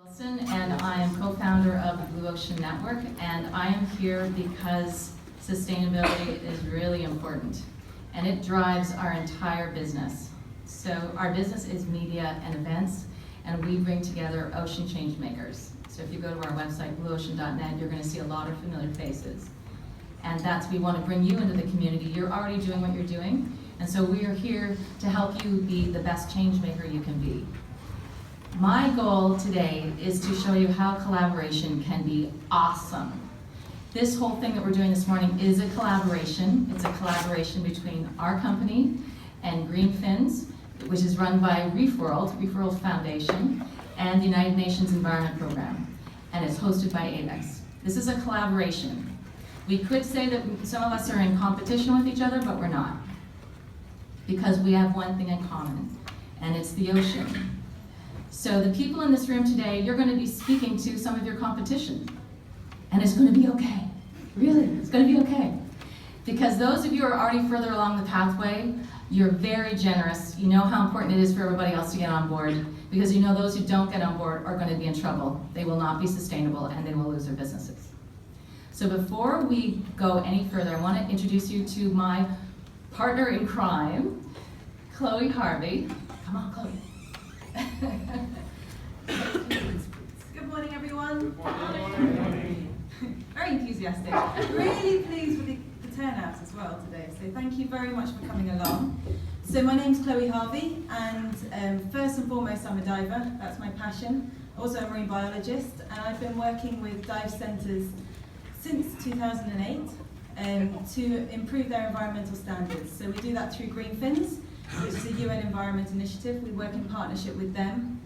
Rosen, and I am co-founder of the Blue Ocean Network, and I am here because sustainability is really important, and it drives our entire business. So our business is media and events, and we bring together ocean change makers. So if you go to our website, blueocean.net, you're going to see a lot of familiar faces. And we want to bring you into the community. You're already doing what you're doing, and so we are here to help you be the best change maker you can be. My goal today is to show you how collaboration can be awesome. This whole thing that we're doing this morning is a collaboration. It's a collaboration between our company and Greenfins, which is run by Reef World Foundation, and the United Nations Environment Program, and it's hosted by ADEX. This is a collaboration. We could say that some of us are in competition with each other, but we're not, because we have one thing in common, and it's the ocean. So the people in this room today, you're going to be speaking to some of your competition, and it's going to be okay. Really, it's going to be okay. Because those of you who are already further along the pathway, you're very generous. You know how important it is for everybody else to get on board, because you know those who don't get on board are going to be in trouble. They will not be sustainable, and they will lose their businesses. So before we go any further, I want to introduce you to my partner in crime, Chloe Harvey. Come on, Chloe. Good morning, everyone. Good morning. Very enthusiastic. Really pleased with the turnout as well today. So thank you very much for coming along. So my name's Chloe Harvey, and first and foremost, I'm a diver. That's my passion. Also a marine biologist, and I've been working with dive centres since 2008 to improve their environmental standards. So we do that through Greenfins, which is a UN Environment Initiative. We work in partnership with them.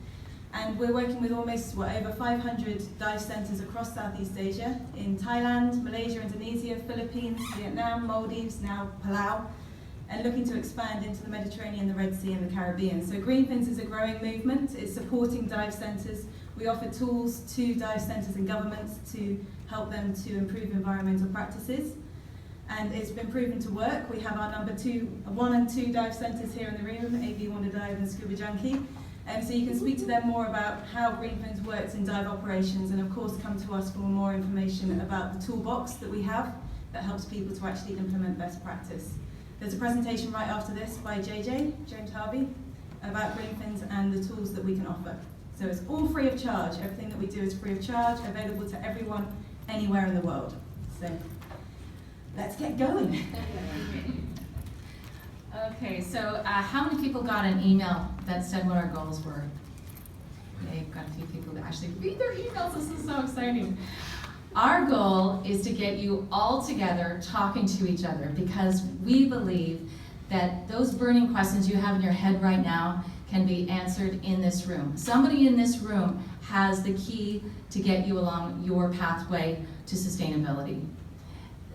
And we're working with almost, over 500 dive centres across Southeast Asia, in Thailand, Malaysia, Indonesia, Philippines, Vietnam, Maldives, now Palau, and looking to expand into the Mediterranean, the Red Sea, and the Caribbean. So Greenfins is a growing movement. It's supporting dive centres. We offer tools to dive centres and governments to help them to improve environmental practices. And it's been proven to work. We have our number 1 and 2 dive centres here in the room, AV Wonder Dive and Scuba Junkie. So you can speak to them more about how Greenfins works in dive operations, and of course come to us for more information about the toolbox that we have that helps people to actually implement best practice. There's a presentation right after this by James Harvey, about Greenfins and the tools that we can offer. So it's all free of charge. Everything that we do is free of charge, available to everyone, anywhere in the world. So let's get going. Okay, so how many people got an email that said what our goals were? They've got a few people that actually read their emails. This is so exciting. Our goal is to get you all together talking to each other, because we believe that those burning questions you have in your head right now can be answered in this room. Somebody in this room has the key to get you along your pathway to sustainability.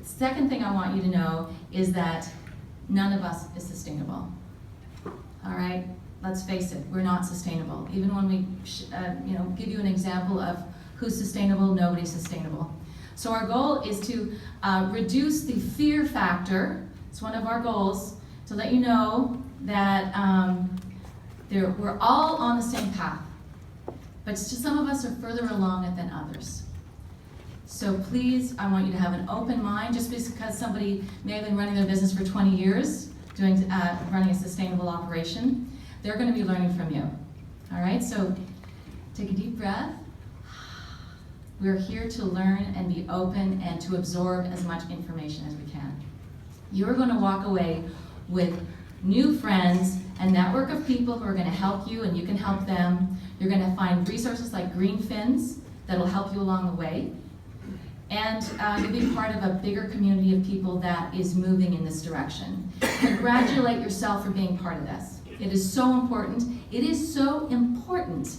The second thing I want you to know is that none of us is sustainable. All right, let's face it, we're not sustainable. Even when we give you an example of who's sustainable, nobody's sustainable. So our goal is to reduce the fear factor. It's one of our goals, to let you know that we're all on the same path, but just some of us are further along it than others. So please, I want you to have an open mind. Just because somebody may have been running their business for 20 years, running a sustainable operation, they're going to be learning from you. All right, so take a deep breath. We're here to learn and be open and to absorb as much information as we can. You're going to walk away with new friends, a network of people who are going to help you and you can help them. You're going to find resources like Greenfins that will help you along the way. And you'll be part of a bigger community of people that is moving in this direction. Congratulate yourself for being part of this. It is so important. It is so important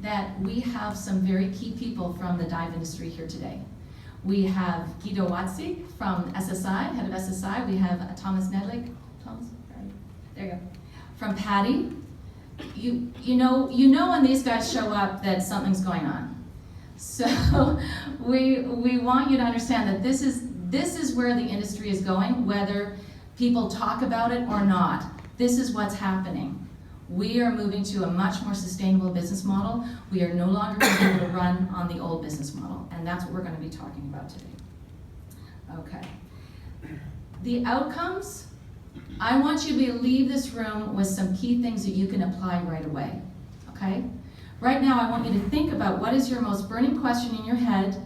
that we have some very key people from the dive industry here today. We have Guido Watzig from SSI, head of SSI. We have Thomas Nedlich. Thomas, there you go. From Patty. You know when these guys show up that something's going on. So we want you to understand that this is where the industry is going, whether people talk about it or not. This is what's happening. We are moving to a much more sustainable business model. We are no longer going to be able to run on the old business model, and that's what we're going to be talking about today. Okay. The outcomes, I want you to leave this room with some key things that you can apply right away, okay? Right now, I want you to think about what is your most burning question in your head,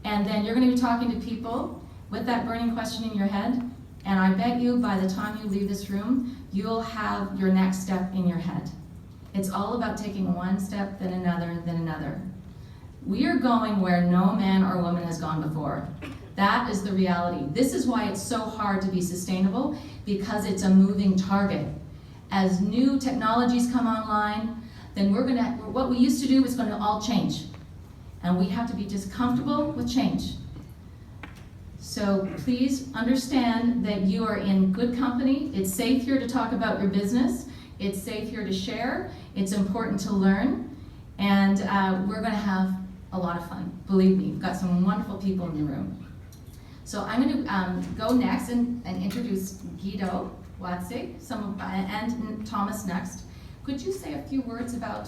and then you're going to be talking to people with that burning question in your head, and I bet you by the time you leave this room, you'll have your next step in your head. It's all about taking one step, then another, then another. We are going where no man or woman has gone before. That is the reality. This is why it's so hard to be sustainable, because it's a moving target. As new technologies come online, then what we used to do is going to all change. And we have to be just comfortable with change. So please understand that you are in good company. It's safe here to talk about your business. It's safe here to share. It's important to learn. And we're going to have a lot of fun. Believe me, we've got some wonderful people in the room. So I'm going to go next and introduce Guido Watzig and Thomas next. Could you say a few words about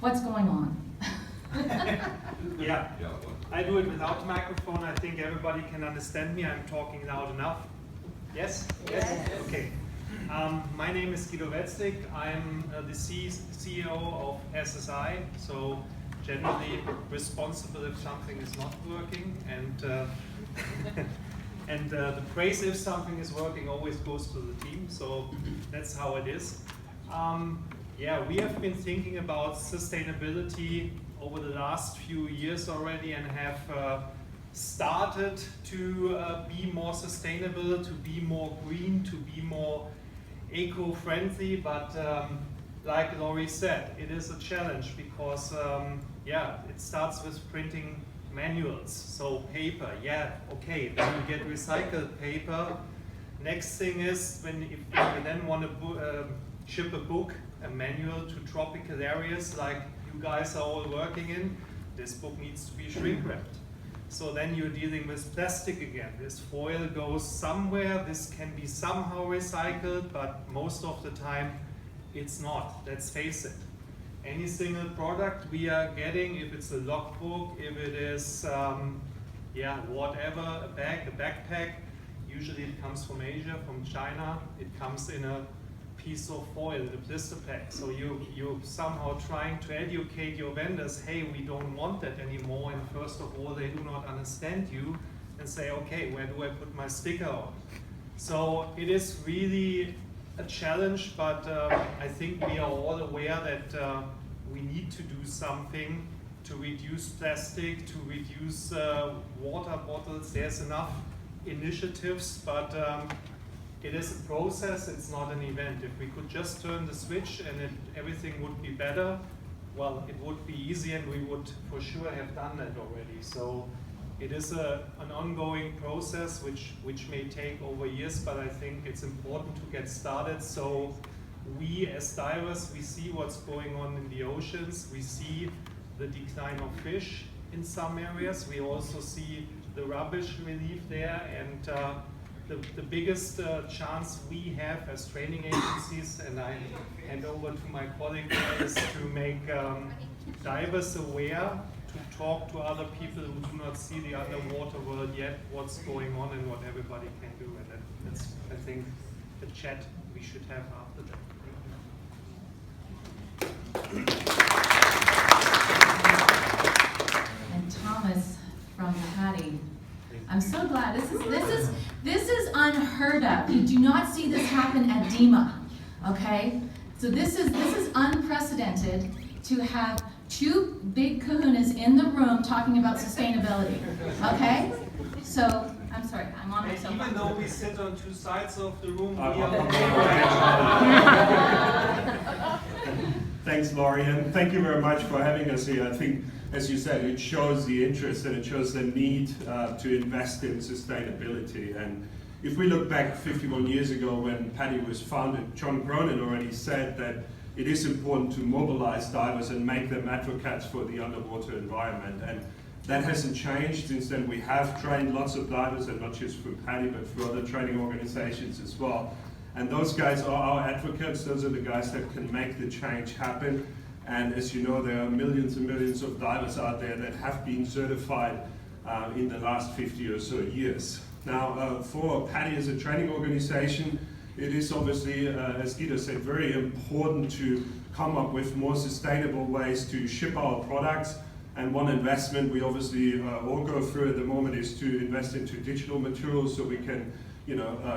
what's going on? Yeah, I do it without the microphone. I think everybody can understand me. I'm talking loud enough. Yes? Yes? Okay. My name is Guido Watzig. I'm the CEO of SSI, so generally responsible if something is not working, and and the praise if something is working always goes to the team, so that's how it is. Yeah, we have been thinking about sustainability over the last few years already, and have started to be more sustainable, to be more green, to be more eco-friendly, but like Laurie said, it is a challenge because yeah, it starts with printing manuals. So paper, yeah, okay, then you get recycled paper. Next thing is if you then want to ship a book, a manual to tropical areas like you guys are all working in, this book needs to be shrink wrapped. So then you're dealing with plastic again. This foil goes somewhere, this can be somehow recycled, but most of the time it's not, let's face it. Any single product we are getting, if it's a logbook, if it is, yeah, whatever, a bag, a backpack, usually it comes from Asia, from China, it comes in a piece of foil, a blister pack. So you're somehow trying to educate your vendors, hey, we don't want that anymore, and first of all, they do not understand you, and say, okay, where do I put my sticker on? So it is really a challenge, but I think we are all aware that we need to do something to reduce plastic, to reduce water bottles. There's enough initiatives, but it is a process, it's not an event. If we could just turn the switch and everything would be better, well, it would be easy, and we would for sure have done that already. So it is an ongoing process which may take over years, but I think it's important to get started. So we as divers, we see what's going on in the oceans, we see the decline of fish in some areas, we also see the rubbish relief there, and the biggest chance we have as training agencies, and I hand over to my colleague, is to make divers aware, to talk to other people who do not see the underwater world yet, what's going on and what everybody can do. And that's, I think, the chat we should have after that. And Thomas from Hattie. I'm so glad. This is unheard of. You do not see this happen at DEMA. Okay? So this is unprecedented to have two big kahunas in the room talking about sustainability. Okay? So I'm sorry, I'm on my soapbox. Even though we sit on two sides of the room, we are Thanks, Laurie, and thank you very much for having us here. I think, as you said, it shows the interest and it shows the need to invest in sustainability. And if we look back 51 years ago when PADI was founded, John Cronin already said that it is important to mobilize divers and make them advocates for the underwater environment. And that hasn't changed. Since then, we have trained lots of divers, and not just through PADI, but through other training organizations as well. And those guys are our advocates. Those are the guys that can make the change happen. And as you know, there are millions and millions of divers out there that have been certified in the last 50 or so years. Now, for PADI as a training organization, it is obviously, as Guido said, very important to come up with more sustainable ways to ship our products. And one investment we obviously all go through at the moment is to invest into digital materials so we can,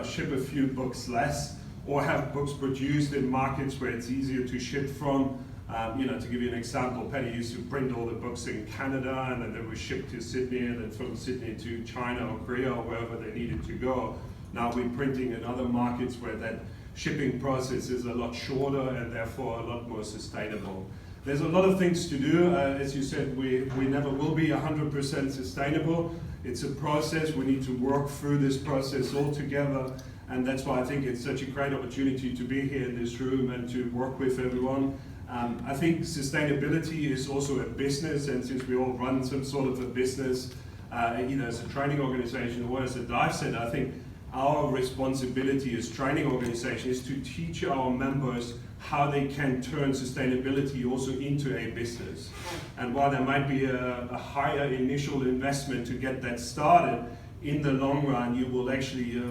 ship a few books less, or have books produced in markets where it's easier to ship from. To give you an example, PADI used to print all the books in Canada, and then they were shipped to Sydney, and then from Sydney to China or Korea or wherever they needed to go. Now we're printing in other markets where that shipping process is a lot shorter and therefore a lot more sustainable. There's a lot of things to do. As you said, we never will be 100% sustainable. It's a process. We need to work through this process all together. And that's why I think it's such a great opportunity to be here in this room and to work with everyone. I think sustainability is also a business, and since we all run some sort of a business, either as a training organization or as a dive center, I think our responsibility as training organization is to teach our members how they can turn sustainability also into a business. And while there might be a higher initial investment to get that started, in the long run you will actually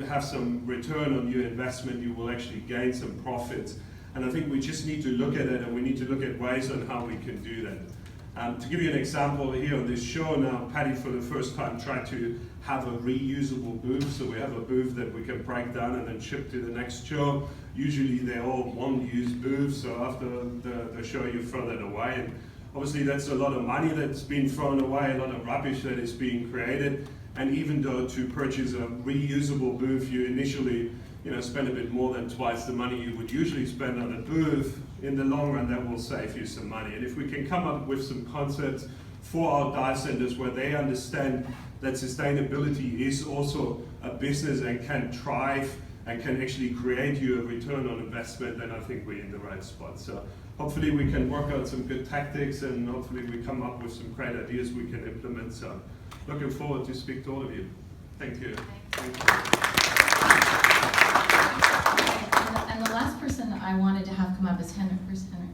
have some return on your investment, you will actually gain some profits. And I think we just need to look at it, and we need to look at ways on how we can do that. To give you an example here on this show now, PADI for the first time tried to have a reusable booth. So we have a booth that we can break down and then ship to the next show. Usually they're all one-use booths, so after the show you throw that away. And obviously that's a lot of money that's been thrown away, a lot of rubbish that is being created. And even though to purchase a reusable booth, you initially spend a bit more than twice the money you would usually spend on a booth, in the long run that will save you some money. And if we can come up with some concepts for our dive centers where they understand that sustainability is also a business and can thrive and can actually create you a return on investment, then I think we're in the right spot. So hopefully we can work out some good tactics, and hopefully we come up with some great ideas we can implement. So looking forward to speak to all of you. Thank you. Thank you. And the last person I wanted to have come up is Henrik. Where's Henrik?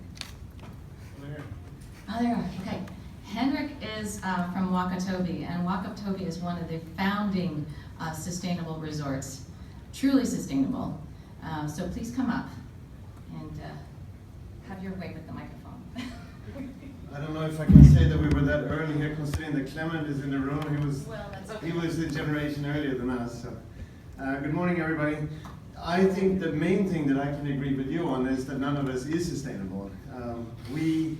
Oh, there you are. Okay. Henrik is from Wakatobi, and Wakatobi is one of the founding sustainable resorts, truly sustainable. So please come up and have your way with the microphone. I don't know if I can say that we were that early here, considering that Clement is in the room. He was a generation earlier than us. So. Good morning, everybody. I think the main thing that I can agree with you on is that none of us is sustainable. We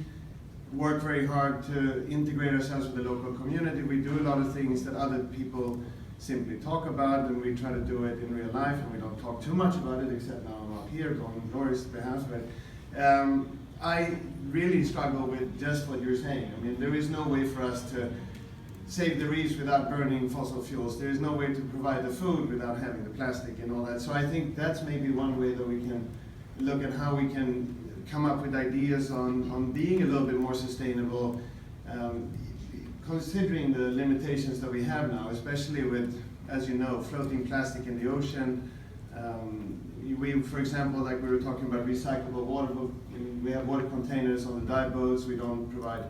work very hard to integrate ourselves with the local community. We do a lot of things that other people simply talk about, and we try to do it in real life, and we don't talk too much about it, except now I'm up here on Laura's behalf. But I really struggle with just what you're saying. I mean, there is no way for us to save the reefs without burning fossil fuels. There is no way to provide the food without having the plastic and all that. So I think that's maybe one way that we can look at how we can come up with ideas on being a little bit more sustainable, considering the limitations that we have now, especially with, as you know, floating plastic in the ocean. We, for example, like we were talking about recyclable water, we have water containers on the dive boats. We don't provide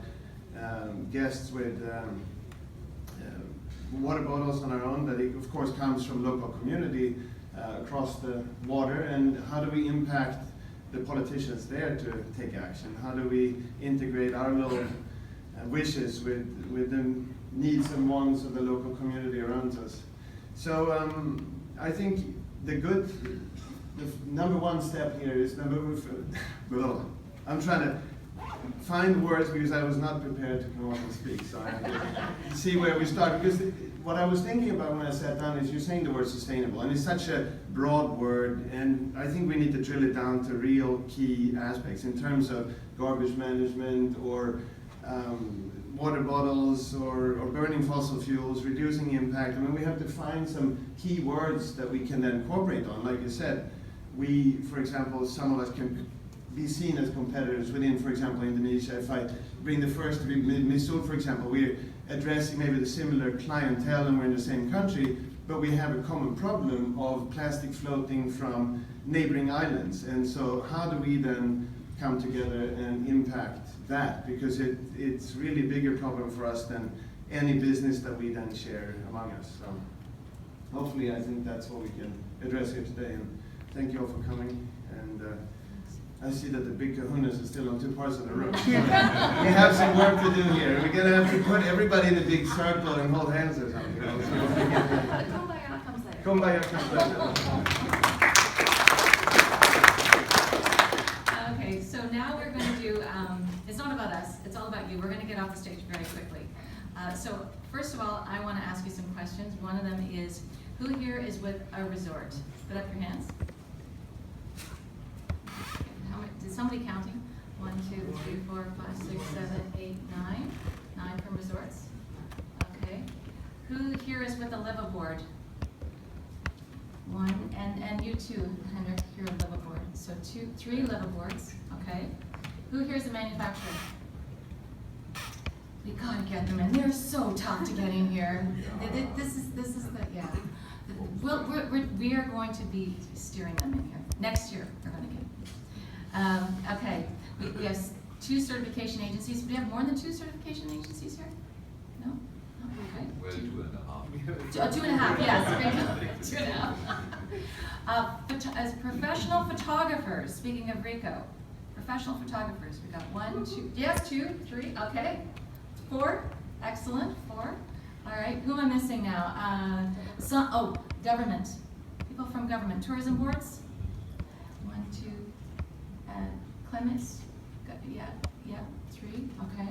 guests with water bottles on our own. That of course comes from local community across the water. And how do we impact the politicians there to take action? How do we integrate our little wishes with the needs and wants of the local community around us? So I think the number one step here is I'm trying to find words because I was not prepared to come up and speak, so I have to see where we start. Because what I was thinking about when I sat down is you're saying the word sustainable, and it's such a broad word, and I think we need to drill it down to real key aspects in terms of garbage management or water bottles or burning fossil fuels, reducing impact. I mean, we have to find some key words that we can then incorporate on. Like you said, we, for example, some of us can be seen as competitors within, for example, Indonesia. If I bring the first to be Missouri, for example, we're addressing maybe the similar clientele and we're in the same country, but we have a common problem of plastic floating from neighboring islands. And so how do we then come together and impact that? Because it's really a bigger problem for us than any business that we then share among us. So hopefully I think that's what we can address here today. And thank you all for coming. And I see that the big kahunas is still on two parts of the room. We have some work to do here. We're going to have to put everybody in a big circle and hold hands or something. You know, Kumbaya comes later. Kumbaya comes later. Okay, so now we're going to do, it's not about us, it's all about you. We're going to get off the stage very quickly. So first of all, I want to ask you some questions. One of them is, who here is with a resort? Put up your hands. Is somebody counting? 1, 2, 3, 4, 5, 6, 7, 8, 9. 9 from resorts. Okay. Who here is with a liveaboard? 1, and you too, Henrik, you're a liveaboard. So 2, 3 liveaboards. Okay. Who here is a manufacturer? We gotta get them in. They're so tough to get in here. This is the yeah. We are going to be steering them in here next year. We're going to get. Okay, we have 2 certification agencies. Do we have more than 2 certification agencies here? No? Okay. Well, 2.5. 2.5, yes. 2.5. As professional photographers, speaking of Rico, professional photographers, we got 1, 2, yes, 2, 3, okay. 4, excellent, 4. All right, who am I missing now? Government. People from government. Tourism boards? 1, 2. Clements, yeah, 3, okay.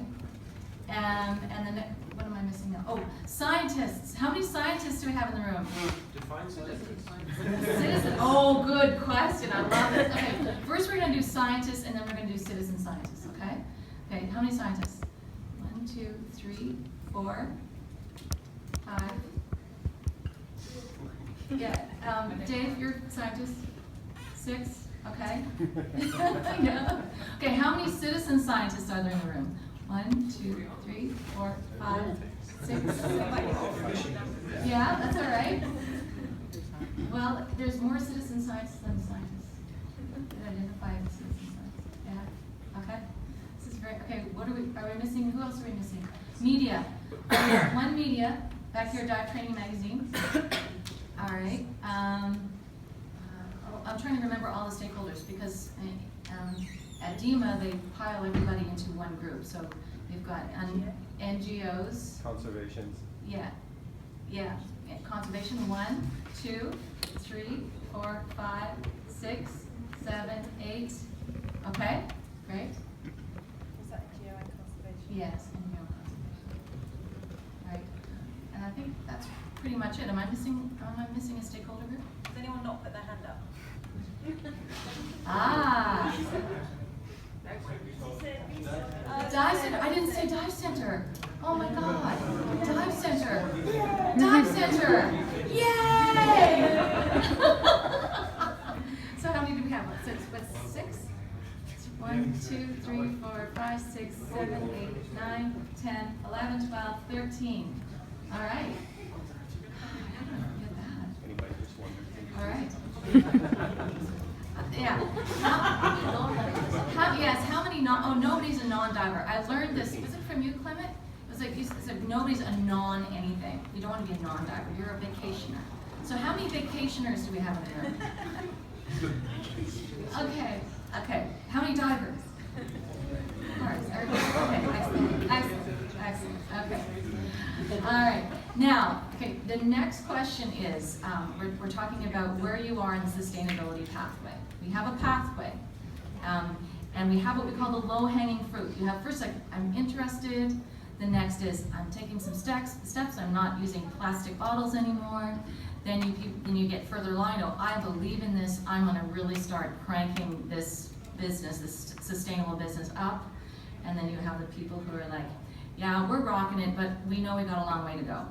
And then, what am I missing now? Oh, scientists. How many scientists do we have in the room? Define citizens. Citizen. Oh, good question. I love it. Okay, first we're going to do scientists, and then we're going to do citizen scientists, okay? Okay, how many scientists? 1, 2, 3, 4, 5. Yeah, Dave, you're a scientist? 6. Okay. Yeah. Okay, how many citizen scientists are there in the room? 1, 2, 3, 4, 5, 6. Yeah, that's all right. Well, there's more citizen scientists than scientists. Identify as citizen scientists. Yeah. Okay. This is very okay. What are we missing? Who else are we missing? Media. 1 media back here. Dive Training Magazine. All right. I'm trying to remember all the stakeholders because at DEMA they pile everybody into one group. So we've got NGOs. Conservations. Yeah. Conservation 1, 2, 3, 4, 5, 6, 7, 8. Okay, great. Was that NGO and conservation? Yes, NGO conservation. All right, and I think that's pretty much it. Am I missing a stakeholder group? Does anyone not put their hand up? Ah. Dive center. I didn't say dive center. Oh my God. Dive center. Dive center. Yay! So how many do we have? What's 6? 1, 2, 3, 4, 5, 6, 7, 8, 9, 10, 11, 12, 13. All right. Get that. Anybody just wondering? All right. Yeah. How many nobody's a non-diver. I learned this, was it from you, Clement? It was like, you said nobody's a non-anything. You don't want to be a non-diver, you're a vacationer. So how many vacationers do we have in the room? Okay. How many divers? All right, everybody. Okay, excellent. Okay. All right. Now, the next question is, we're talking about where you are in the sustainability pathway. We have a pathway, and we have what we call the low-hanging fruit. You have first, like, I'm interested. The next is, I'm taking some steps. I'm not using plastic bottles anymore. Then you get further along. I believe in this. I'm going to really start cranking this business, this sustainable business up. And then you have the people who are like, yeah, we're rocking it, but we know we got a long way to go.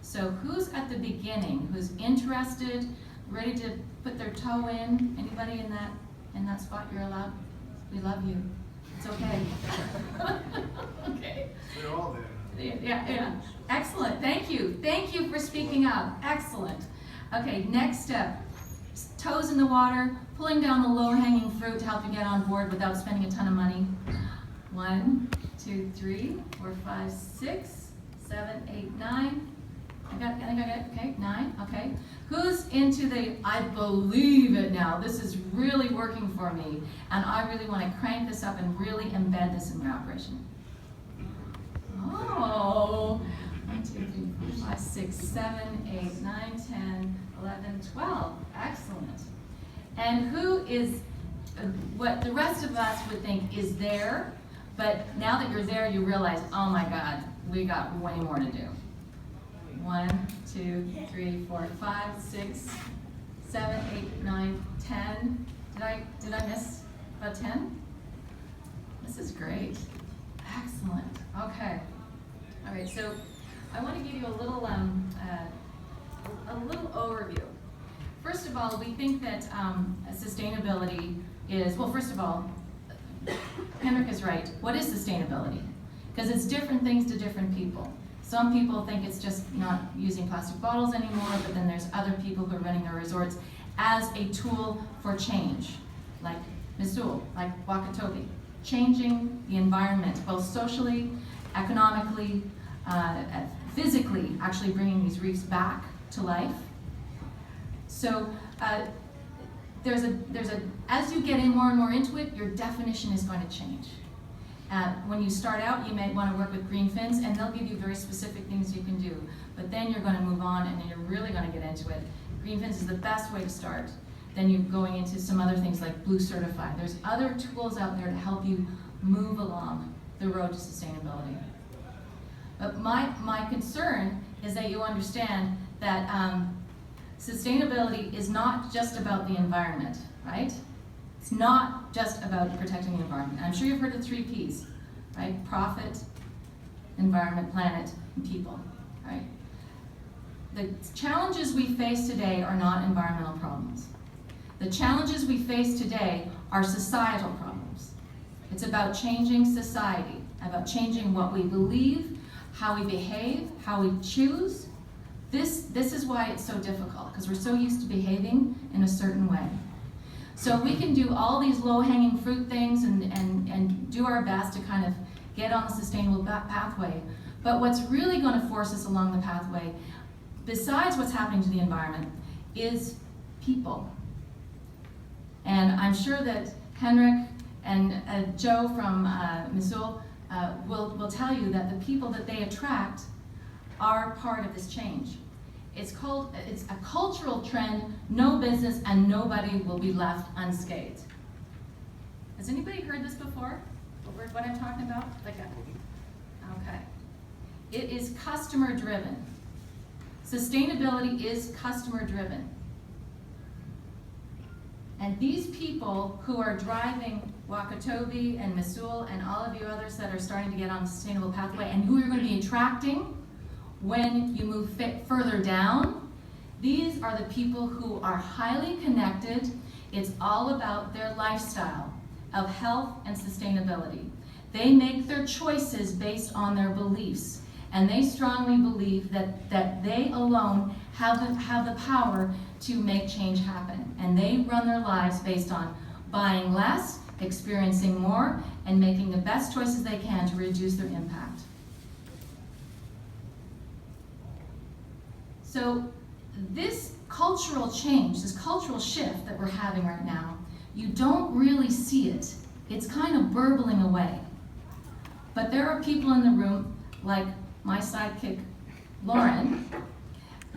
So who's at the beginning? Who's interested, ready to put their toe in? Anybody in that spot? You're allowed. We love you. It's okay. Okay. We're all Yeah. Excellent. Thank you. Thank you for speaking up. Excellent. Okay, next step. Toes in the water, pulling down the low-hanging fruit to help you get on board without spending a ton of money. 1, 2, 3, 4, 5, 6, 7, 8, 9. I think I got it. Okay, 9. Okay. Who's into the I believe it now? This is really working for me, and I really want to crank this up and really embed this in my operation. Oh, 1, 2, 3, 4, 5, 6, 7, 8, 9, 10, 11, 12. Excellent. And who is what the rest of us would think is there, but now that you're there, you realize, oh my God, we got way more to do. 1, 2, 3, 4, 5, 6, 7, 8, 9, 10. Did I miss about 10? This is great. Excellent. Okay. All right. So I want to give you a little overview. First of all, we think that sustainability is, well, first of all, Henrik is right. What is sustainability? Because it's different things to different people. Some people think it's just not using plastic bottles anymore, but then there's other people who are running their resorts as a tool for change, like Missoul, like Wakatobi, changing the environment, both socially, economically, physically, actually bringing these reefs back to life. So there's a as you get in more and more into it, your definition is going to change. When you start out, you may want to work with green fins, and they'll give you very specific things you can do. But then you're going to move on, and then you're really going to get into it. Green fins is the best way to start. Then you're going into some other things like Blue Certified. There's other tools out there to help you move along the road to sustainability. But my concern is that you understand that sustainability is not just about the environment, right? It's not just about protecting the environment. I'm sure you've heard of 3 Ps, right? Profit, environment, planet, and people, right? The challenges we face today are not environmental problems. The challenges we face today are societal problems. It's about changing society, about changing what we believe, how we behave, how we choose. This is why it's so difficult, because we're so used to behaving in a certain way. So we can do all these low-hanging fruit things and do our best to kind of get on the sustainable pathway. But what's really going to force us along the pathway, besides what's happening to the environment, is people. And I'm sure that Henrik and Joe from Missoul will tell you that the people that they attract are part of this change. It's a cultural trend, no business and nobody will be left unscathed. Has anybody heard this before? What I'm talking about? Okay. It is customer driven. Sustainability is customer driven. And these people who are driving Wakatobi and Missoul and all of you others that are starting to get on the sustainable pathway and who you're going to be attracting when you move further down, these are the people who are highly connected. It's all about their lifestyle of health and sustainability. They make their choices based on their beliefs, and they strongly believe that they alone have the power to make change happen. And they run their lives based on buying less, experiencing more, and making the best choices they can to reduce their impact. So this cultural change, this cultural shift that we're having right now, you don't really see it. It's kind of burbling away. But there are people in the room, like my sidekick, Lauren,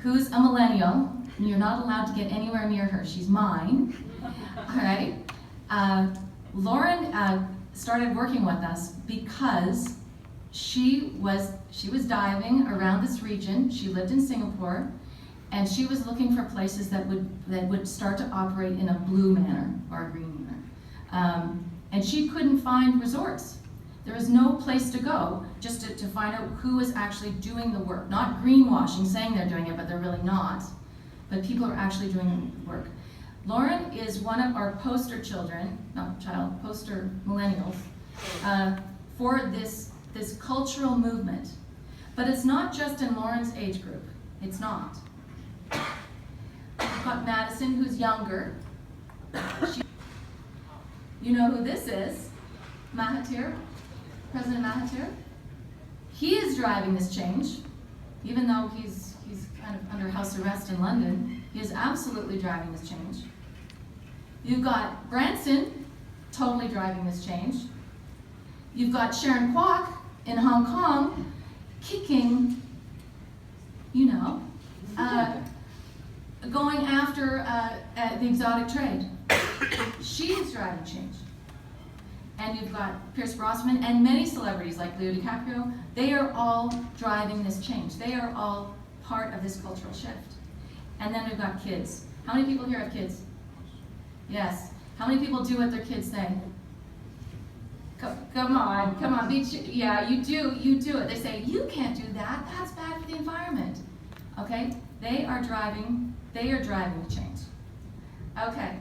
who's a millennial, and you're not allowed to get anywhere near her. She's mine. All right. Lauren started working with us because she was diving around this region. She lived in Singapore, and she was looking for places that would start to operate in a blue manner or a green manner. And she couldn't find resorts. There was no place to go just to find out who was actually doing the work. Not greenwashing, saying they're doing it, but they're really not. But people are actually doing the work. Lauren is one of our poster children, not child, poster millennials, for this cultural movement. But it's not just in Lauren's age group. It's not. We've got Madison, who's younger. You know who this is? Mahathir, President Mahathir. He is driving this change, even though he's kind of under house arrest in London. He is absolutely driving this change. You've got Branson, totally driving this change. You've got Sharon Kwok in Hong Kong, kicking, going after the exotic trade. She is driving change. And you've got Pierce Brosnan and many celebrities like Leo DiCaprio. They are all driving this change. They are all part of this cultural shift. And then we've got kids. How many people here have kids? Yes. How many people do what their kids say? Come on, yeah, you do it. They say, you can't do that, that's bad for the environment. Okay, they are driving the change. Okay,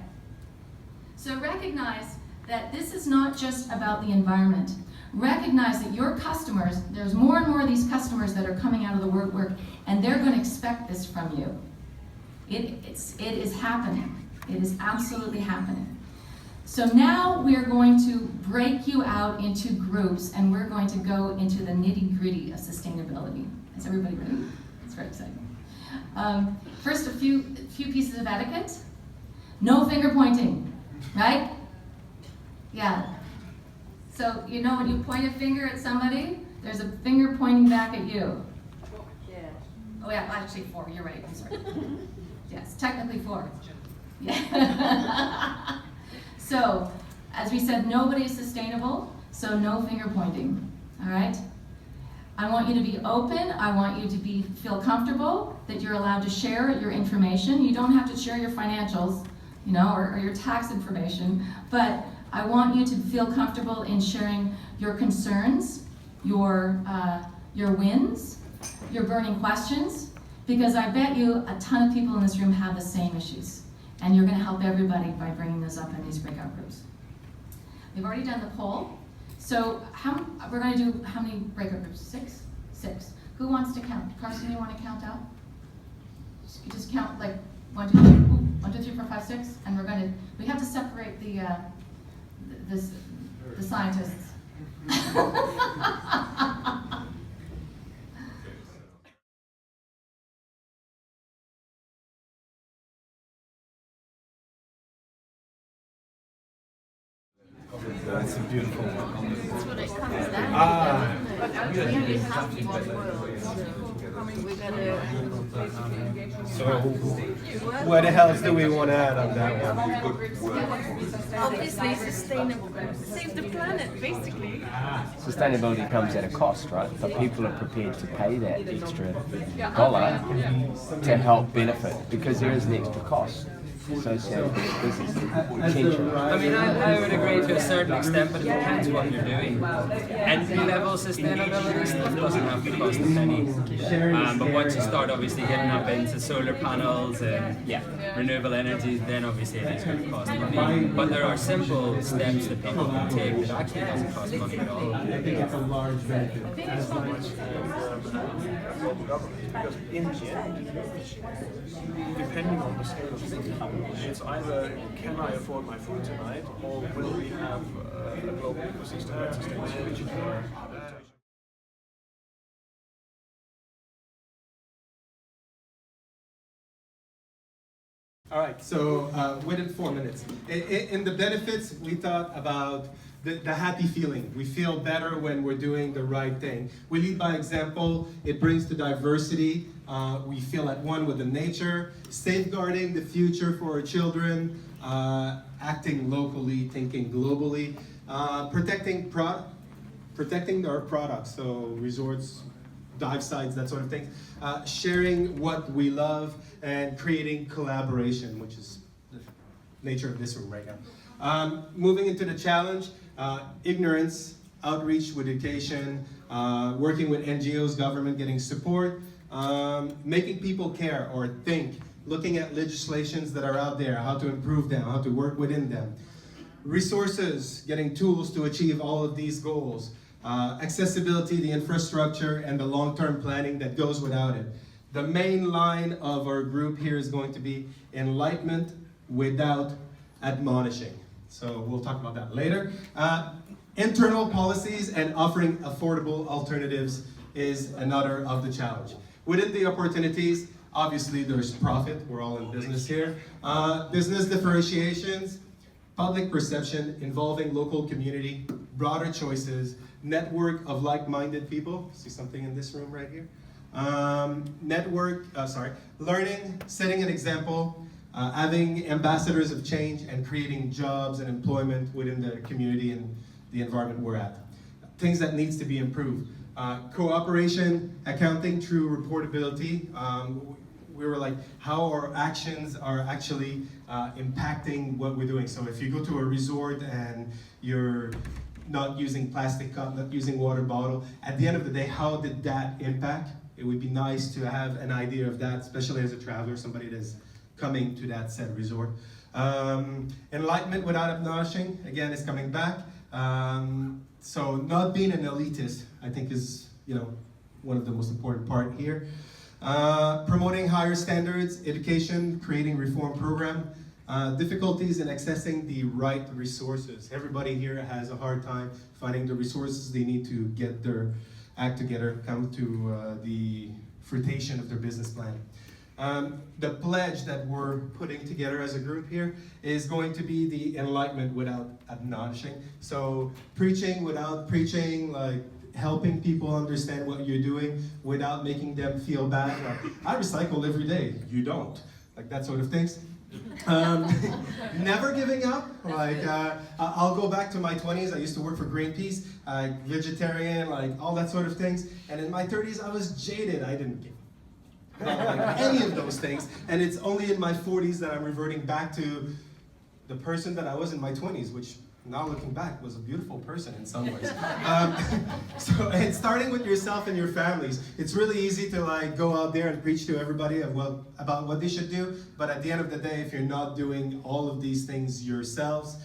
so recognize that this is not just about the environment. Recognize that your customers, there's more and more of these customers that are coming out of the work, and they're going to expect this from you. It is happening. It is absolutely happening. So now we're going to break you out into groups, and we're going to go into the nitty-gritty of sustainability. Is everybody ready? It's very exciting. First, a few pieces of etiquette. No finger pointing, right? Yeah. So you know when you point a finger at somebody, there's a finger pointing back at you. Yeah. Oh yeah, actually 4. You're right. I'm sorry. Yes, technically 4. Yeah. So, as we said, nobody is sustainable, so no finger pointing, all right? I want you to be open. I want you to feel comfortable that you're allowed to share your information. You don't have to share your financials, or your tax information, but I want you to feel comfortable in sharing your concerns, your wins, your burning questions, because I bet you a ton of people in this room have the same issues. And you're going to help everybody by bringing those up in these breakout groups. We've already done the poll. So we're going to do how many breakout groups? 6? 6. Who wants to count? Carson, you want to count out? Just count like 1, 2, 3, 1, 2, 3, 4, 5, 6. And we have to separate the scientists. That's a beautiful one. That's what it comes down to. But actually, we have to watch So, what else do we want to add on that one? Obviously, sustainable. Save the planet, basically. Sustainability comes at a cost, right? But people are prepared to pay that extra dollar to help benefit, because there is an extra cost associated with business. I mean, I would agree to a certain extent, but it depends what you're doing. Entry-level sustainability stuff doesn't have to cost a penny. But once you start obviously getting up into solar panels and renewable energy, then obviously it is going to cost money. But there are simple steps that people can take that actually doesn't cost money at all. I think it's a large benefit. Because in the end, depending on the scale of the it's either can I afford my food tonight, or will we have a global ecosystem that sustains which All right, so within 4 minutes. In the benefits, we thought about the happy feeling. We feel better when we're doing the right thing. We lead by example. It brings the diversity. We feel at one with the nature, safeguarding the future for our children, acting locally, thinking globally, protecting our products, so resorts, dive sites, that sort of thing, sharing what we love, and creating collaboration, which is the nature of this room right now. Moving into the challenge, ignorance, outreach with education, working with NGOs, government, getting support, making people care or think, looking at legislations that are out there, how to improve them, how to work within them. Resources, getting tools to achieve all of these goals. accessibility, the infrastructure, and the long-term planning that goes without it. The main line of our group here is going to be enlightenment without admonishing. So we'll talk about that later. Internal policies and offering affordable alternatives is another of the challenge. Within the opportunities, obviously there's profit, we're all in business here. Business differentiations, public perception involving local community, broader choices, network of like-minded people, see something in this room right here. Learning, setting an example, having ambassadors of change and creating jobs and employment within the community and the environment we're at. Things that needs to be improved. Cooperation, accounting, true reportability. We were like, how our actions are actually impacting what we're doing. So if you go to a resort and you're not using plastic cup, not using water bottle, at the end of the day, how did that impact? It would be nice to have an idea of that, especially as a traveler, somebody that's coming to that said resort. Enlightenment without admonishing, again, is coming back. So not being an elitist, I think is, one of the most important part here. Promoting higher standards, education, creating reform program. Difficulties in accessing the right resources. Everybody here has a hard time finding the resources they need to get their act together, come to the fruition of their business plan. The pledge that we're putting together as a group here is going to be the enlightenment without admonishing. So preaching without preaching, like helping people understand what you're doing without making them feel bad. Like, I recycle every day, you don't. Like that sort of things. Never giving up. Like I'll go back to my 20s. I used to work for Greenpeace, vegetarian, like all that sort of things. And in my 30s, I was jaded. I didn't give like any of those things. And it's only in my 40s that I'm reverting back to the person that I was in my 20s, which now looking back was a beautiful person in some ways. So it's starting with yourself and your families. It's really easy to like go out there and preach to everybody about what they should do, but at the end of the day, if you're not doing all of these things yourselves,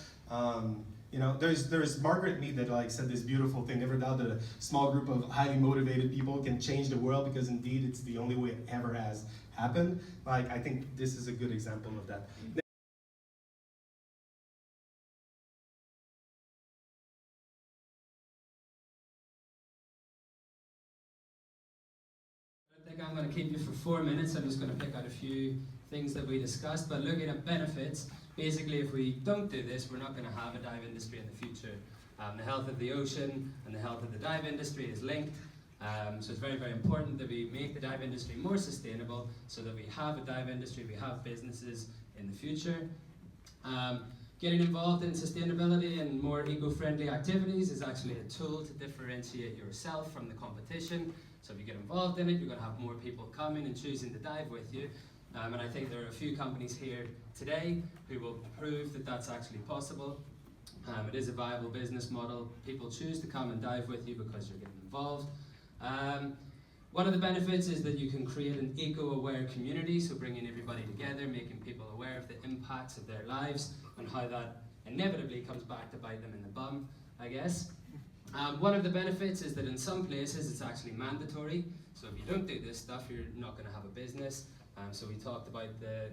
there's Margaret Mead that like said this beautiful thing, never doubt that a small group of highly motivated people can change the world, because indeed it's the only way it ever has happened. Like I think this is a good example of that. I'm going to keep you for 4 minutes. I'm just going to pick out a few things that we discussed. But looking at benefits, basically if we don't do this, we're not going to have a dive industry in the future. The health of the ocean and the health of the dive industry is linked. So it's very, very important that we make the dive industry more sustainable so that we have a dive industry, we have businesses in the future. Getting involved in sustainability and more eco-friendly activities is actually a tool to differentiate yourself from the competition. So if you get involved in it, you're going to have more people coming and choosing to dive with you. And I think there are a few companies here today who will prove that that's actually possible. It is a viable business model. People choose to come and dive with you because you're getting involved. One of the benefits is that you can create an eco-aware community, so bringing everybody together, making people aware of the impacts of their lives and how that inevitably comes back to bite them in the bum, I guess. One of the benefits is that in some places it's actually mandatory, so if you don't do this stuff, you're not going to have a business. So we talked about the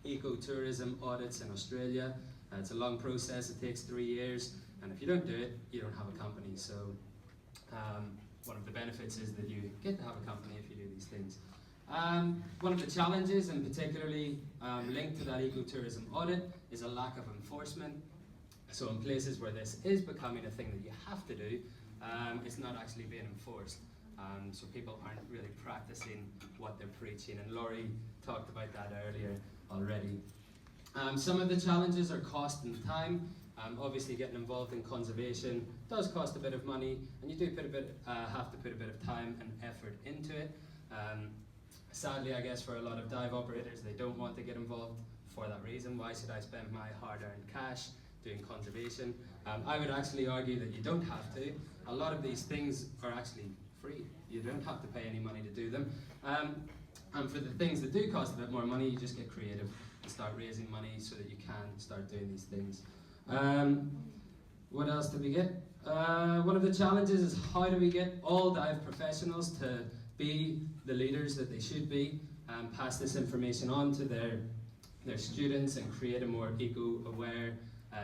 eco-tourism audits in Australia. It's a long process, it takes 3 years, and if you don't do it, you don't have a company. So one of the benefits is that you get to have a company if you do these things. One of the challenges, and particularly linked to that ecotourism audit, is a lack of enforcement. So in places where this is becoming a thing that you have to do, it's not actually being enforced. So people aren't really practicing what they're preaching, and Laurie talked about that earlier already. Some of the challenges are cost and time. Obviously getting involved in conservation does cost a bit of money, and you do have to put a bit of time and effort into it. Sadly, I guess for a lot of dive operators, they don't want to get involved for that reason. Why should I spend my hard-earned cash doing conservation? I would actually argue that you don't have to. A lot of these things are actually free. You don't have to pay any money to do them. And for the things that do cost a bit more money, you just get creative and start raising money so that you can start doing these things. What else did we get? One of the challenges is how do we get all dive professionals to be the leaders that they should be and pass this information on to their students and create a more eco-aware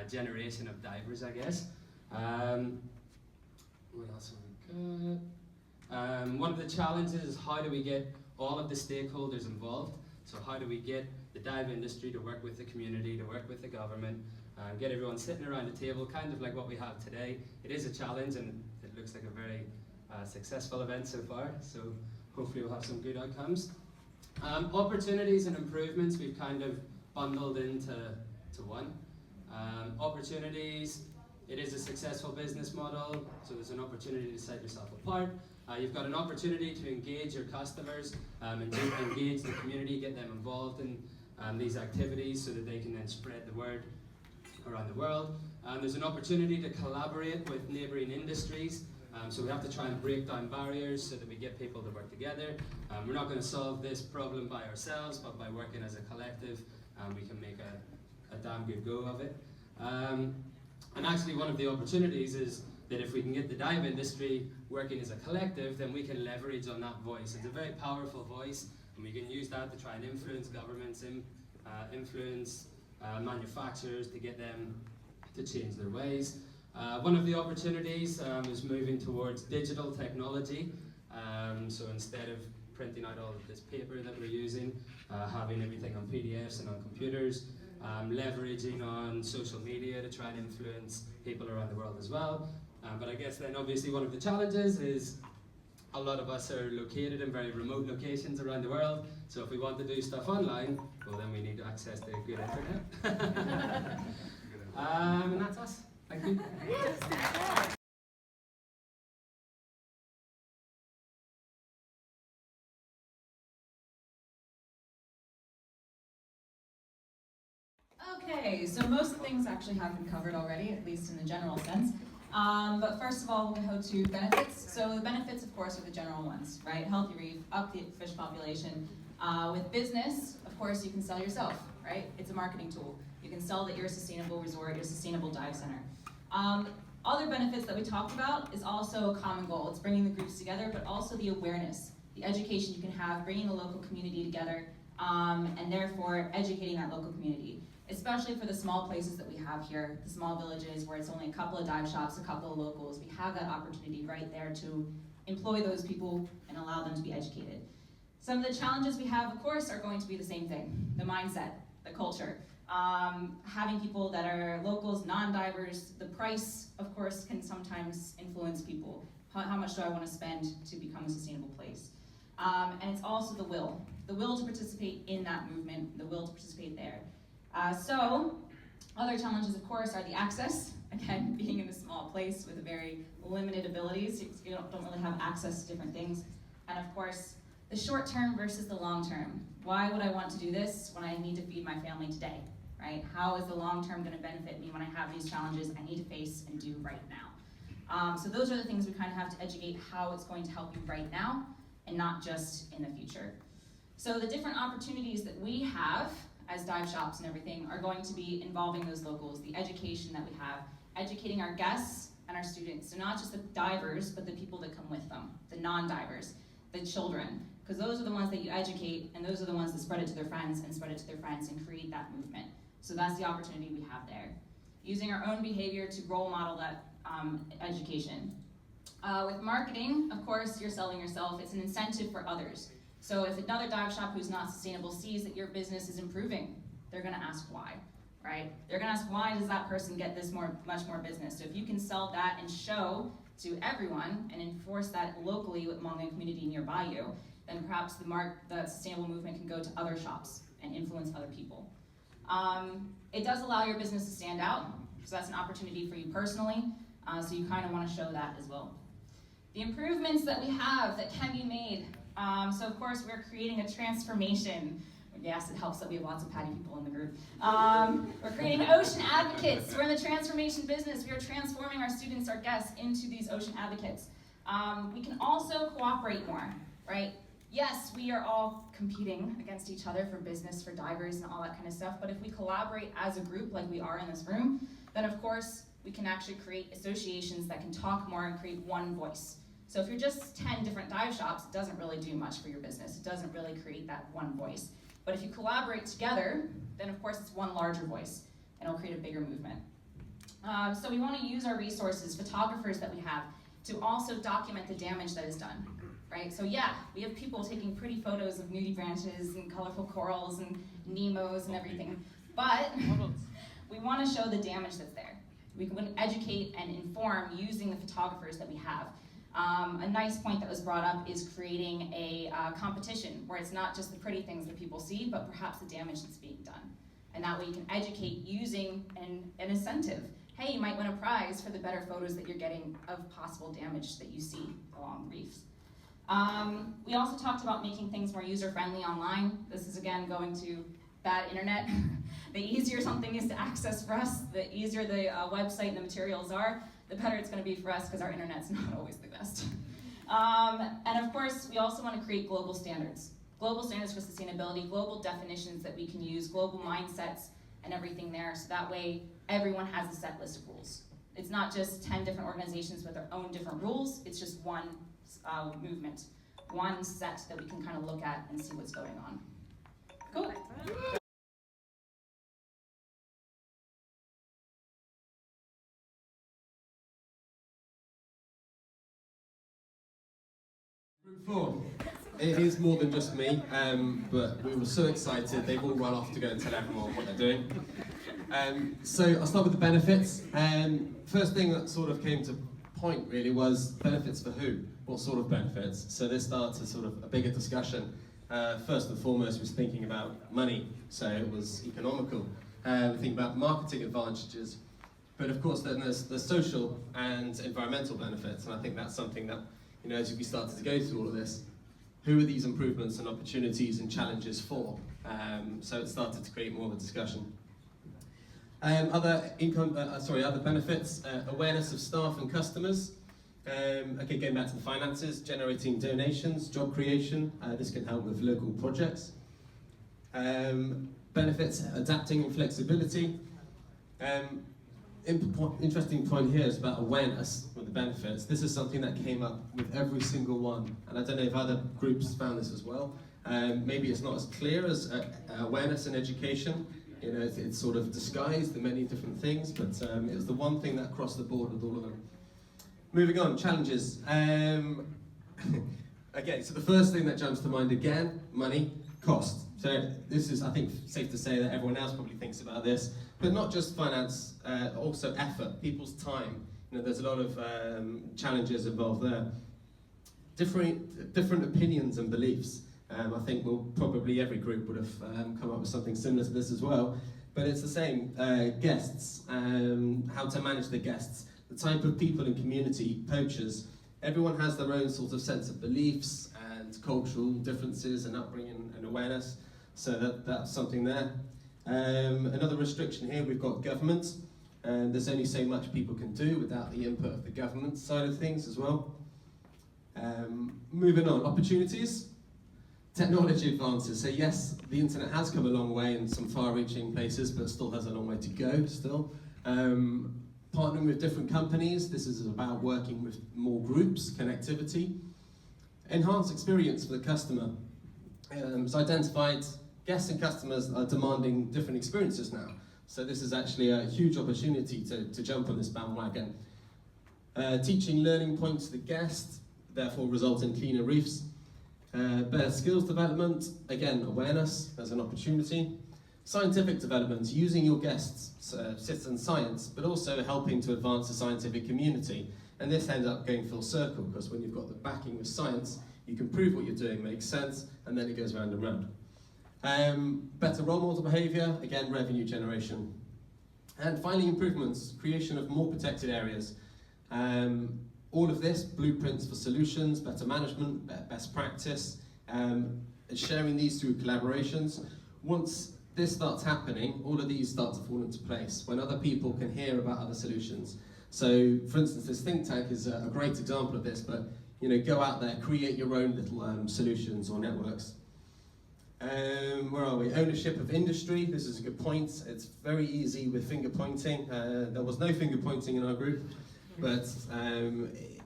generation of divers, I guess. What else have we got? One of the challenges is how do we get all of the stakeholders involved? So how do we get the dive industry to work with the community, to work with the government, get everyone sitting around the table, kind of like what we have today. It is a challenge and it looks like a very successful event so far, so hopefully we'll have some good outcomes. Opportunities and improvements we've kind of bundled into one. Opportunities, it is a successful business model, so there's an opportunity to set yourself apart. You've got an opportunity to engage your customers and engage the community, get them involved in these activities so that they can then spread the word around the world. There's an opportunity to collaborate with neighbouring industries, so we have to try and break down barriers so that we get people to work together. We're not going to solve this problem by ourselves, but by working as a collective, we can make a damn good go of it. And actually one of the opportunities is that if we can get the dive industry working as a collective, then we can leverage on that voice. It's a very powerful voice, and we can use that to try and influence governments, influence manufacturers to get them to change their ways. One of the opportunities is moving towards digital technology. So instead of printing out all of this paper that we're using, having everything on PDFs and on computers, leveraging on social media to try and influence people around the world as well. But I guess then obviously one of the challenges is a lot of us are located in very remote locations around the world, so if we want to do stuff online, well then we need access to good internet. And that's us. Thank you. Okay, so most things actually have been covered already, at least in the general sense. But first of all, we'll go to benefits. So the benefits, of course, are the general ones, right? Healthy reef, up the fish population. With business, of course, you can sell yourself, right? It's a marketing tool. You can sell that you're a sustainable resort, you're a sustainable dive center. Other benefits that we talked about is also a common goal. It's bringing the groups together, but also the awareness, the education you can have, bringing the local community together, and therefore educating that local community. Especially for the small places that we have here, the small villages where it's only a couple of dive shops, a couple of locals, we have that opportunity right there to employ those people and allow them to be educated. Some of the challenges we have, of course, are going to be the same thing. The mindset, the culture. Having people that are locals, non-divers, the price, of course, can sometimes influence people. How much do I want to spend to become a sustainable place? And it's also the will to participate in that movement, the will to participate there. So, other challenges, of course, are the access. Again, being in a small place with very limited abilities, you don't really have access to different things. And of course, the short term versus the long term. Why would I want to do this when I need to feed my family today, right? How is the long term going to benefit me when I have these challenges I need to face and do right now? So those are the things we kind of have to educate how it's going to help you right now and not just in the future. So the different opportunities that we have as dive shops and everything are going to be involving those locals, the education that we have, educating our guests and our students. So not just the divers, but the people that come with them, the non-divers, the children, because those are the ones that you educate and those are the ones that spread it to their friends and spread it to their friends and create that movement. So that's the opportunity we have there. Using our own behavior to role model that education. With marketing, of course, you're selling yourself. It's an incentive for others. So if another dive shop who's not sustainable sees that your business is improving, they're gonna ask why, right? They're gonna ask why does that person get this much more business? So if you can sell that and show to everyone and enforce that locally among a community nearby you, then perhaps the sustainable movement can go to other shops and influence other people. It does allow your business to stand out, so that's an opportunity for you personally, so you kind of want to show that as well. The improvements that we have that can be made. So of course we're creating a transformation. Yes, it helps that we have lots of PADI people in the group. We're creating ocean advocates. We're in the transformation business. We are transforming our students, our guests, into these ocean advocates. We can also cooperate more, right? Yes, we are all competing against each other for business, for divers and all that kind of stuff, but if we collaborate as a group like we are in this room, then of course we can actually create associations that can talk more and create one voice. So if you're just 10 different dive shops, it doesn't really do much for your business. It doesn't really create that one voice. But if you collaborate together, then of course it's one larger voice, and it'll create a bigger movement. So we want to use our resources, photographers that we have, to also document the damage that is done, right? So yeah, we have people taking pretty photos of nudie branches and colorful corals and Nemos and everything, but we want to show the damage that's there. We can educate and inform using the photographers that we have. A nice point that was brought up is creating a competition where it's not just the pretty things that people see, but perhaps the damage that's being done. And that way you can educate using an incentive. Hey, you might win a prize for the better photos that you're getting of possible damage that you see along reefs. We also talked about making things more user-friendly online. This is again going to bad internet. The easier something is to access for us, the easier the website and the materials are, the better it's going to be for us because our internet's not always the best. And of course, we also want to create global standards. Global standards for sustainability, global definitions that we can use, global mindsets and everything there, so that way everyone has a set list of rules. It's not just 10 different organizations with their own different rules, it's just one movement, one set that we can kind of look at and see what's going on. Cool. Group 4. It is more than just me, but we were so excited, they've all run off to go and tell everyone what they're doing. So I'll start with the benefits. First thing that sort of came to point really was benefits for who? What sort of benefits? So this started sort of a bigger discussion. First and foremost was thinking about money, so it was economical. Thinking about marketing advantages. But of course then there's the social and environmental benefits, and I think that's something that, you know, as we started to go through all of this, who are these improvements and opportunities and challenges for? So it started to create more of a discussion. Other benefits, awareness of staff and customers. Okay, going back to the finances, generating donations, job creation. This can help with local projects. Benefits, adapting and flexibility. Interesting point here is about awareness with the benefits. This is something that came up with every single one, and I don't know if other groups found this as well. Maybe it's not as clear as awareness and education. You know, it's sort of disguised in many different things, but it was the one thing that crossed the board with all of them. Moving on, challenges. Okay, so the first thing that jumps to mind again, money, cost. So this is, I think, safe to say that everyone else probably thinks about this, but not just finance, also effort, people's time. You know, there's a lot of challenges involved there. Different opinions and beliefs. I think probably every group would have come up with something similar to this as well, but it's the same. Guests, how to manage the guests, the type of people in community, poachers. Everyone has their own sort of sense of beliefs and cultural differences and upbringing and awareness, so that's something there. Another restriction here, we've got government, and there's only so much people can do without the input of the government side of things as well. Moving on, opportunities. Technology advances. So yes, the internet has come a long way in some far-reaching places, but still has a long way to go still. Partnering with different companies. This is about working with more groups, connectivity. Enhanced experience for the customer. It's identified guests and customers are demanding different experiences now. So this is actually a huge opportunity to jump on this bandwagon. Teaching learning points to the guest, therefore result in cleaner reefs. Better skills development, again, awareness as an opportunity. Scientific development, using your guests, citizen science, but also helping to advance the scientific community. And this ends up going full circle, because when you've got the backing of science, you can prove what you're doing makes sense, and then it goes round and round. Better role model behaviour, again, revenue generation. And finally, improvements, creation of more protected areas. All of this, blueprints for solutions, better management, best practice, sharing these through collaborations. Once this starts happening, all of these start to fall into place when other people can hear about other solutions. So, for instance, this think tank is a great example of this, but you know, go out there, create your own little solutions or networks. Where are we? Ownership of industry. This is a good point. It's very easy with finger pointing. There was no finger pointing in our group, but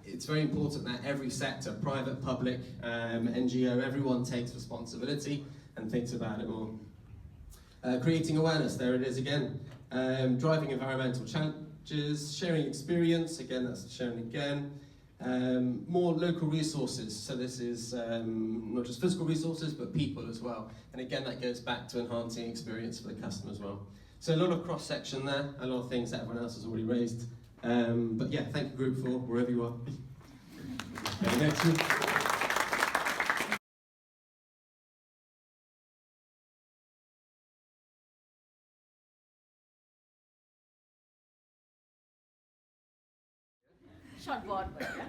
it's very important that every sector, private, public, NGO, everyone takes responsibility and thinks about it more. Creating awareness, there it is again. Driving environmental challenges, sharing experience, again that's sharing again. More local resources, so this is not just physical resources but people as well, and again that goes back to enhancing experience for the customer as well. So a lot of cross section there, a lot of things that everyone else has already raised, but yeah, thank you group for wherever you are. Next group.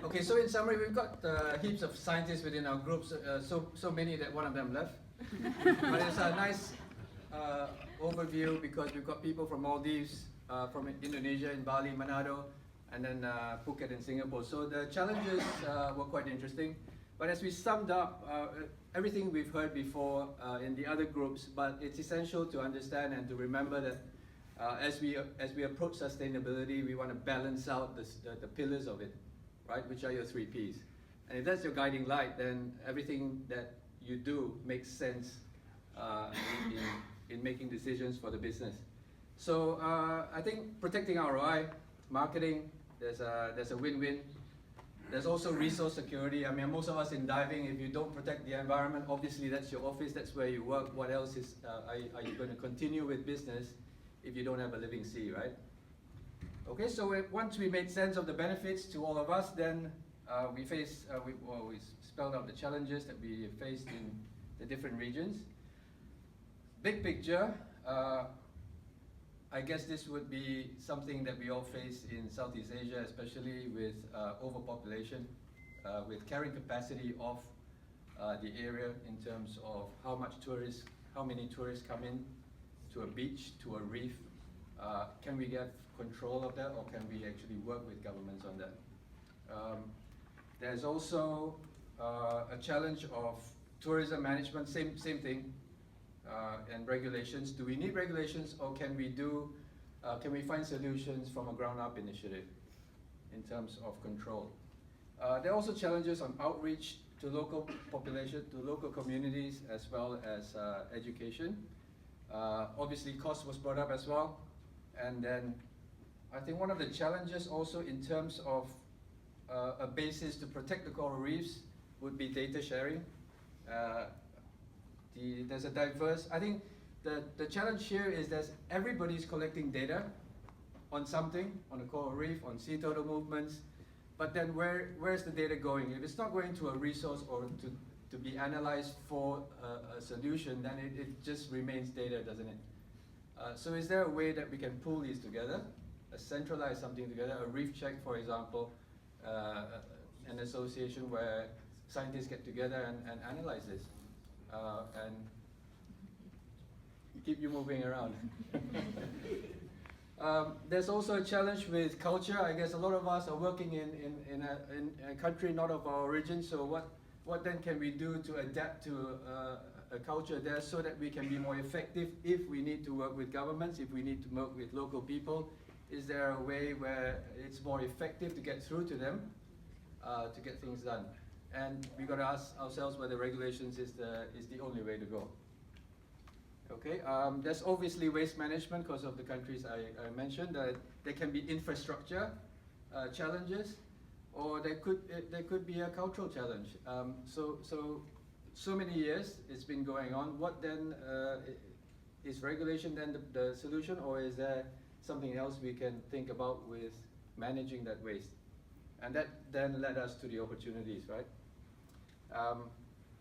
Okay, so in summary, we've got heaps of scientists within our groups, so many that one of them left. But it's a nice overview because we've got people from Maldives, from Indonesia, in Bali, Manado, and then Phuket and Singapore. So the challenges were quite interesting. But as we summed up, everything we've heard before in the other groups, but it's essential to understand and to remember that as we approach sustainability, we want to balance out the pillars of it, right? Which are your 3 Ps. And if that's your guiding light, then everything that you do makes sense in making decisions for the business. So I think protecting ROI, marketing, there's a win-win. There's also resource security. I mean, most of us in diving, if you don't protect the environment, obviously that's your office, that's where you work. What else are you going to continue with business if you don't have a living sea, right? Okay, so once we made sense of the benefits to all of us, then we spelled out the challenges that we faced in the different regions. Big picture, I guess this would be something that we all face in Southeast Asia, especially with overpopulation, with carrying capacity of the area in terms of how many tourists come in to a beach, to a reef. Can we get control of that, or can we actually work with governments on that? There's also a challenge of tourism management, same thing, and regulations. Do we need regulations, or can we find solutions from a ground-up initiative in terms of control? There are also challenges on outreach to local population, to local communities, as well as education. Obviously, cost was brought up as well. And then I think one of the challenges also in terms of a basis to protect the coral reefs would be data sharing. There's a diverse, I think the challenge here is that everybody's collecting data on something, on a coral reef, on sea turtle movements, but then where's the data going? If it's not going to a resource or to be analyzed for a solution, then it just remains data, doesn't it? So is there a way that we can pull these together, centralize something together, a reef check, for example, an association where scientists get together and analyze this, and keep you moving around. There's also a challenge with culture. I guess a lot of us are working in a country not of our origin, so what then can we do to adapt to a culture there so that we can be more effective if we need to work with governments, if we need to work with local people? Is there a way where it's more effective to get through to them, to get things done? And we've got to ask ourselves whether regulations is the only way to go. Okay, there's obviously waste management because of the countries I mentioned. There can be infrastructure challenges, or there could be a cultural challenge. So many years it's been going on. What then is regulation then the solution, or is there something else we can think about with managing that waste? And that then led us to the opportunities, right?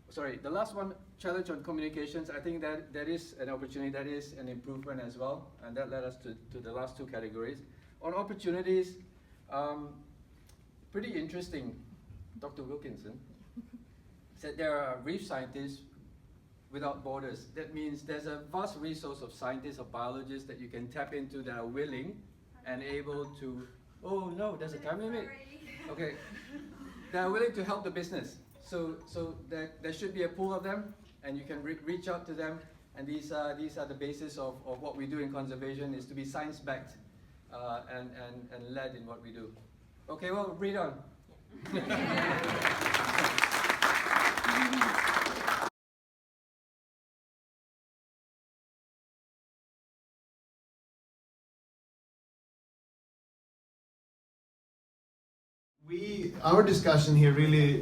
Sorry, the last one, challenge on communications. I think that is an opportunity, that is an improvement as well, and that led us to the last 2 categories. On opportunities, pretty interesting. Dr. Wilkinson said there are reef scientists without borders. That means there's a vast resource of scientists, of biologists that you can tap into that are willing and able to, oh no, there's a time limit. Okay, they are willing to help the business. So there should be a pool of them. and you can reach out to them. And these are the basis of what we do in conservation, is to be science-backed and led in what we do. Okay, well, read on. Our discussion here really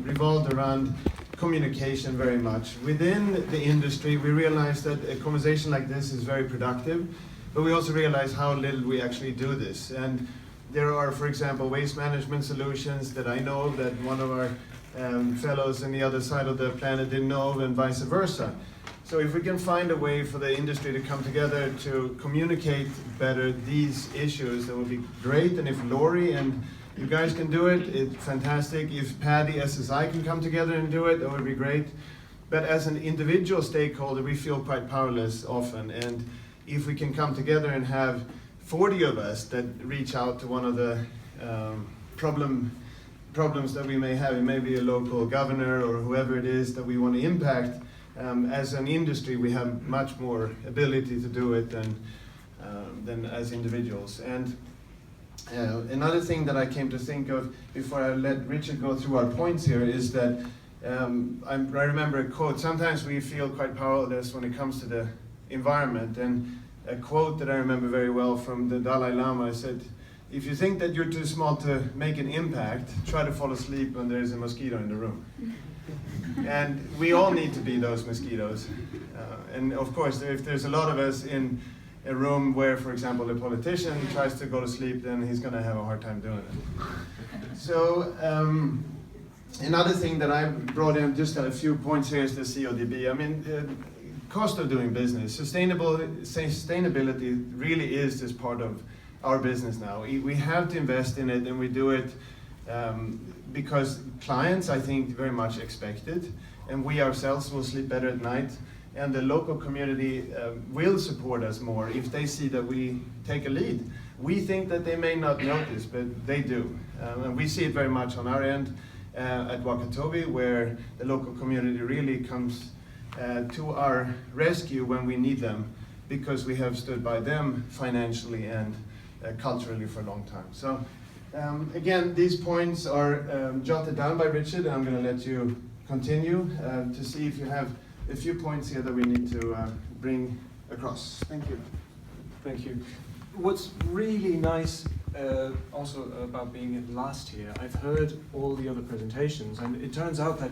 revolved around communication very much. Within the industry, we realized that a conversation like this is very productive, but we also realize how little we actually do this. And there are, for example, waste management solutions that I know of that one of our fellows on the other side of the planet didn't know of, and vice versa. So if we can find a way for the industry to come together to communicate better these issues, that would be great. And if Lori and you guys can do it, it's fantastic. If Paddy, SSI can come together and do it, that would be great. But as an individual stakeholder, we feel quite powerless often. And if we can come together and have 40 of us that reach out to one of the problems that we may have, it may be a local governor or whoever it is that we want to impact, as an industry, we have much more ability to do it than as individuals. And another thing that I came to think of before I let Richard go through our points here is that I remember a quote. Sometimes we feel quite powerless when it comes to the environment, and a quote that I remember very well from the Dalai Lama said, "If you think that you're too small to make an impact, try to fall asleep when there's a mosquito in the room." And we all need to be those mosquitoes. And of course, if there's a lot of us in a room where, for example, a politician tries to go to sleep, then he's going to have a hard time doing it. So another thing that I brought in, just a few points here, is the CODB. I mean, cost of doing business. Sustainability really is just part of our business now. We have to invest in it, and we do it because clients, I think, very much expect it, and we ourselves will sleep better at night. And the local community will support us more if they see that we take a lead. We think that they may not notice, but they do. And we see it very much on our end at Wakatobi, where the local community really comes to our rescue when we need them, because we have stood by them financially and culturally for a long time. So again, these points are jotted down by Richard, and I'm going to let you continue to see if you have a few points here that we need to bring across. Thank you. Thank you. What's really nice also about being last year, I've heard all the other presentations, and it turns out that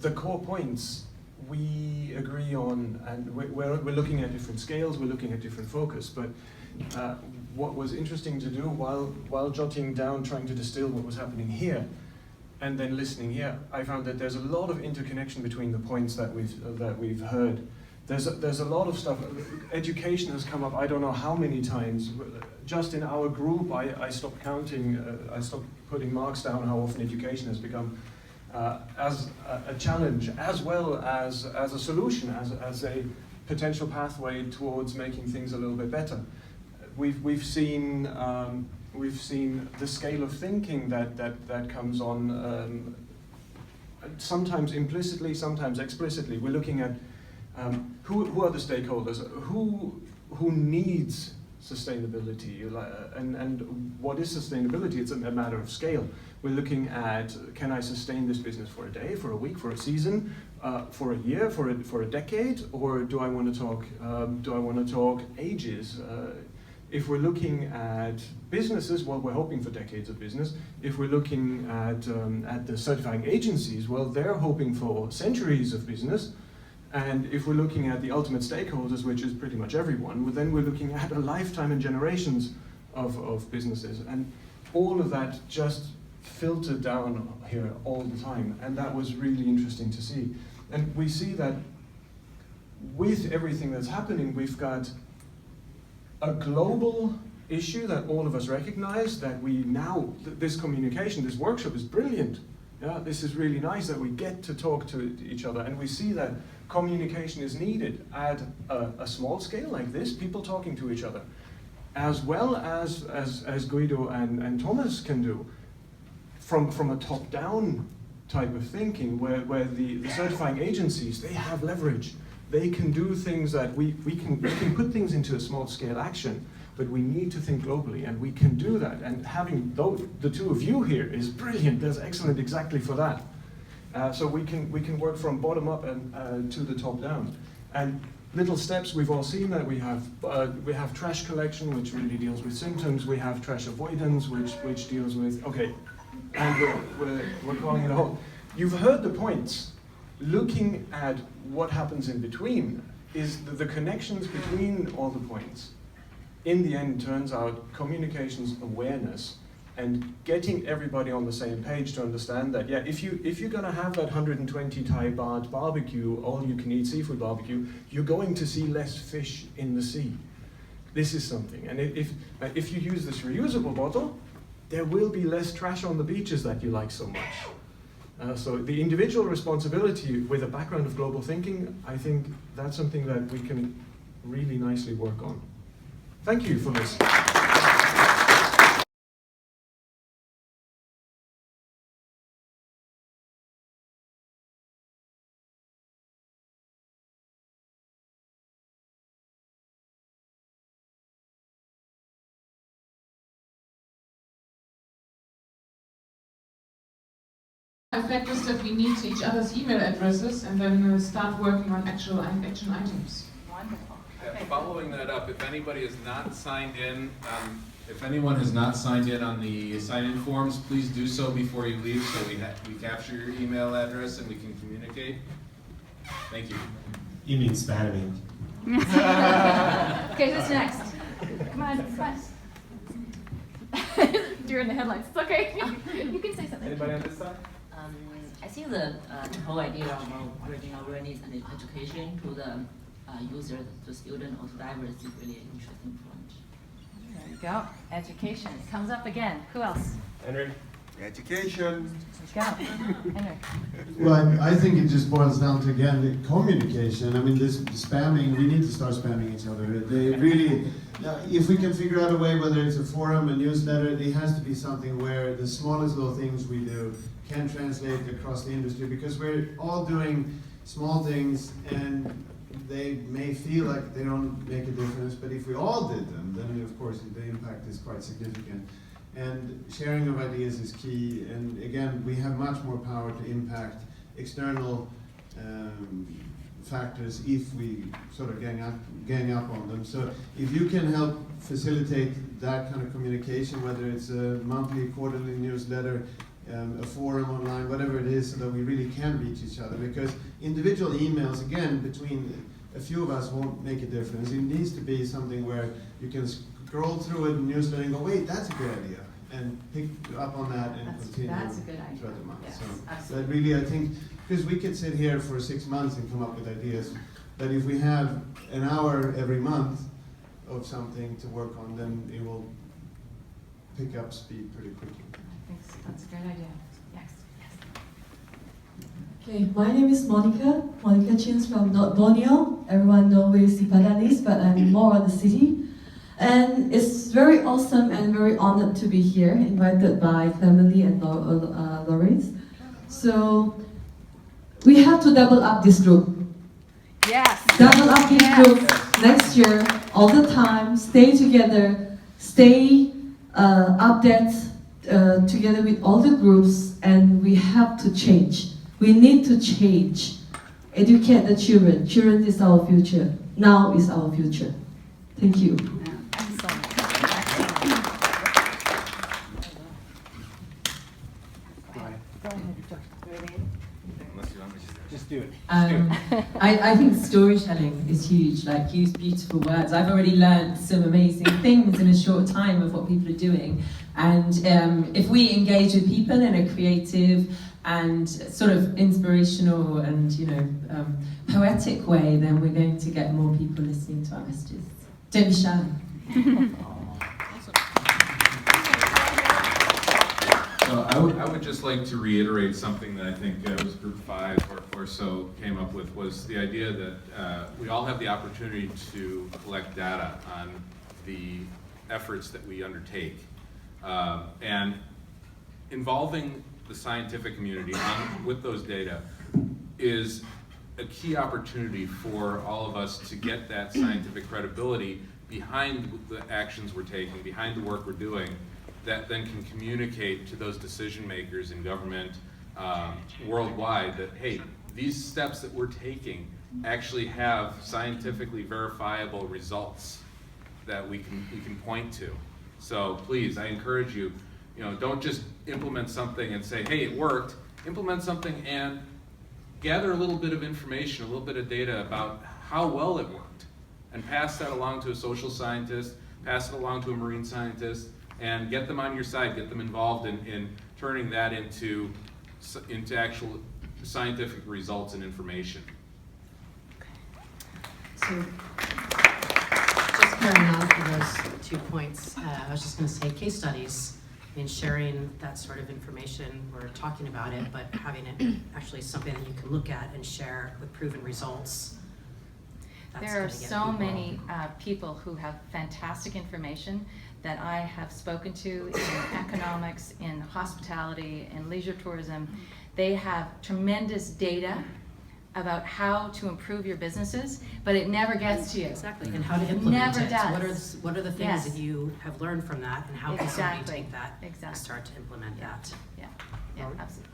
the core points we agree on, and we're looking at different scales, we're looking at different focus, but what was interesting to do while jotting down, trying to distill what was happening here, and then listening here, I found that there's a lot of interconnection between the points that we've heard. There's a lot of stuff. Education has come up I don't know how many times. Just in our group, I stopped counting, I stopped putting marks down how often education has become as a challenge, as well as a solution, as a potential pathway towards making things a little bit better. We've seen the scale of thinking that comes on, sometimes implicitly, sometimes explicitly. We're looking at who are the stakeholders, who needs sustainability, and what is sustainability? It's a matter of scale. We're looking at, can I sustain this business for a day, for a week, for a season, for a year, for a decade, or do I want to talk ages? If we're looking at businesses, well, we're hoping for decades of business. If we're looking at the certifying agencies, well, they're hoping for centuries of business. And if we're looking at the ultimate stakeholders, which is pretty much everyone, well, then we're looking at a lifetime and generations of businesses. And all of that just filtered down here all the time. And that was really interesting to see. And we see that with everything that's happening, we've got a global issue that all of us recognize, that we now, this communication, this workshop is brilliant. Yeah, this is really nice that we get to talk to each other, and we see that communication is needed at a small scale like this, people talking to each other, as well as Guido and Thomas can do, from a top-down type of thinking where the certifying agencies, they have leverage. They can do things that we can put things into a small scale action, but we need to think globally, and we can do that. And having the two of you here is brilliant. That's excellent exactly for that. So we can work from bottom up and to the top down. And little steps, we've all seen that. We have trash collection, which really deals with symptoms. We have trash avoidance, which deals with, okay, and we're calling it a whole. You've heard the points. Looking at what happens in between is the connections between all the points. In the end, turns out communications awareness and getting everybody on the same page to understand that, yeah, if you're gonna have that 120 Thai baht barbecue, all you can eat seafood barbecue, you're going to see less fish in the sea. This is something. And if you use this reusable bottle, there will be less trash on the beaches that you like so much. So the individual responsibility with a background of global thinking, I think that's something that we can really nicely work on. Thank you for listening. Factors that we need each other's email addresses and then start working on actual action items. Wonderful. Yeah, following that up, if anybody is not signed in, if anyone has not signed in on the sign-in forms, please do so before you leave so we capture your email address and we can communicate. Thank you. You mean spamming. Okay, who's next? Come on, fast. You're in the headlights. It's okay. You can say something. Anybody on this side? I think the whole idea of bringing awareness and education to the users, to students, or to divers is really an interesting point. There you go. Education. It comes up again. Who else? Henrik. Education. Let's go. Henrik. Well, I think it just boils down to, again, the communication. I mean, this spamming, we need to start spamming each other. They really, if we can figure out a way, whether it's a forum, a newsletter, it has to be something where the smallest little things we do can translate across the industry, because we're all doing small things and they may feel like they don't make a difference, but if we all did them, then of course the impact is quite significant. And sharing of ideas is key, and again, we have much more power to impact external factors if we sort of gang up on them. So if you can help facilitate that kind of communication, whether it's a monthly, quarterly newsletter, a forum online, whatever it is, so that we really can reach each other. Because individual emails, again, between a few of us won't make a difference. It needs to be something where you can scroll through a newsletter and go, wait, that's a good idea, and pick up on that and continue that's a good idea. throughout the month. Yes, So that really, I think, because we could sit here for 6 months and come up with ideas, but if we have an hour every month of something to work on, then it will pick up speed pretty quickly. That's a great idea. Next. Yes. Okay, my name is Monica Chins from North Borneo. Everyone knows where Sipadan is, but I'm more on the city. And it's very awesome and very honored to be here, invited by Clemely and Lawrence. So we have to double up this group. Yes. Double up this group next year, all the time, stay together, stay updated together with all the groups, and we have to change. We need to change. Educate the children. Children is our future. Now is our future. Thank you. Just do it. I think storytelling is huge, like use beautiful words. I've already learned some amazing things in a short time of what people are doing. And if we engage with people in a creative and sort of inspirational and poetic way, then we're going to get more people listening to our messages. Don't be shy. So I would just like to reiterate something that I think was Group 5 or so came up with, was the idea that we all have the opportunity to collect data on the efforts that we undertake. And involving the scientific community with those data is a key opportunity for all of us to get that scientific credibility behind the actions we're taking, behind the work we're doing, that then can communicate to those decision makers in government worldwide that, hey, these steps that we're taking actually have scientifically verifiable results that we can point to. So please, I encourage you, don't just implement something and say, hey, it worked. Implement something and gather a little bit of information, a little bit of data about how well it worked, and pass that along to a social scientist, pass it along to a marine scientist, and get them on your side, get them involved in turning that into actual scientific results and information. So, just carrying on from those 2 points, I was just going to say case studies. I mean, sharing that sort of information, we're talking about it, but having it actually something that you can look at and share with proven results. There are so many people who have fantastic information that I have spoken to in economics, in hospitality, in leisure tourism. They have tremendous data about how to improve your businesses, but it never gets to you. Exactly, and how to implement never it. Does. What are the things that you have learned from that, and how can somebody take that and start to implement that? Yeah, absolutely.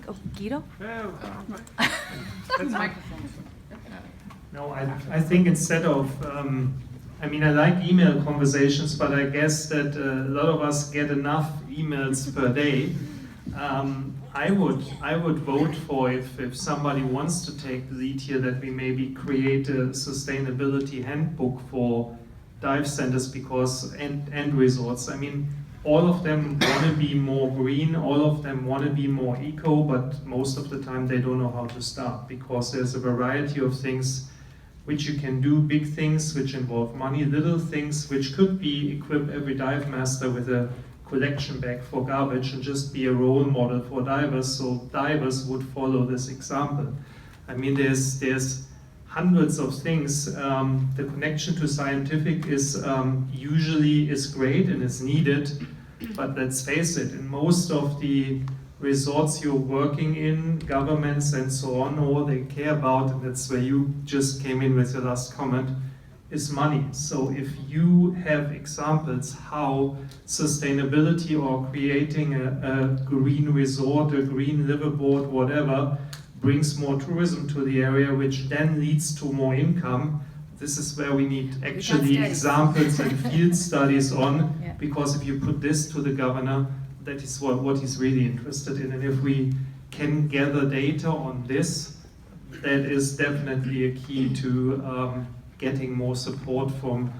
Oh, Guido? No, I think instead of, I like email conversations, but I guess that a lot of us get enough emails per day. I would vote for, if somebody wants to take the lead here, that we maybe create a sustainability handbook for dive centers and resorts. All of them want to be more green, all of them want to be more eco, but most of the time they don't know how to start, because there's a variety of things which you can do, big things which involve money, little things which could be equip every dive master with a collection bag for garbage and just be a role model for divers, so divers would follow this example. There's hundreds of things. The connection to scientific is usually is great and is needed, but let's face it, in most of the resorts you're working in, governments and so on, all they care about, and that's where you just came in with your last comment, is money. So if you have examples how sustainability or creating a green resort, a green liveaboard, whatever, brings more tourism to the area, which then leads to more income, this is where we need actually examples and field studies on, because if you put this to the governor, that is what he's really interested in. And if we can gather data on this, that is definitely a key to getting more support from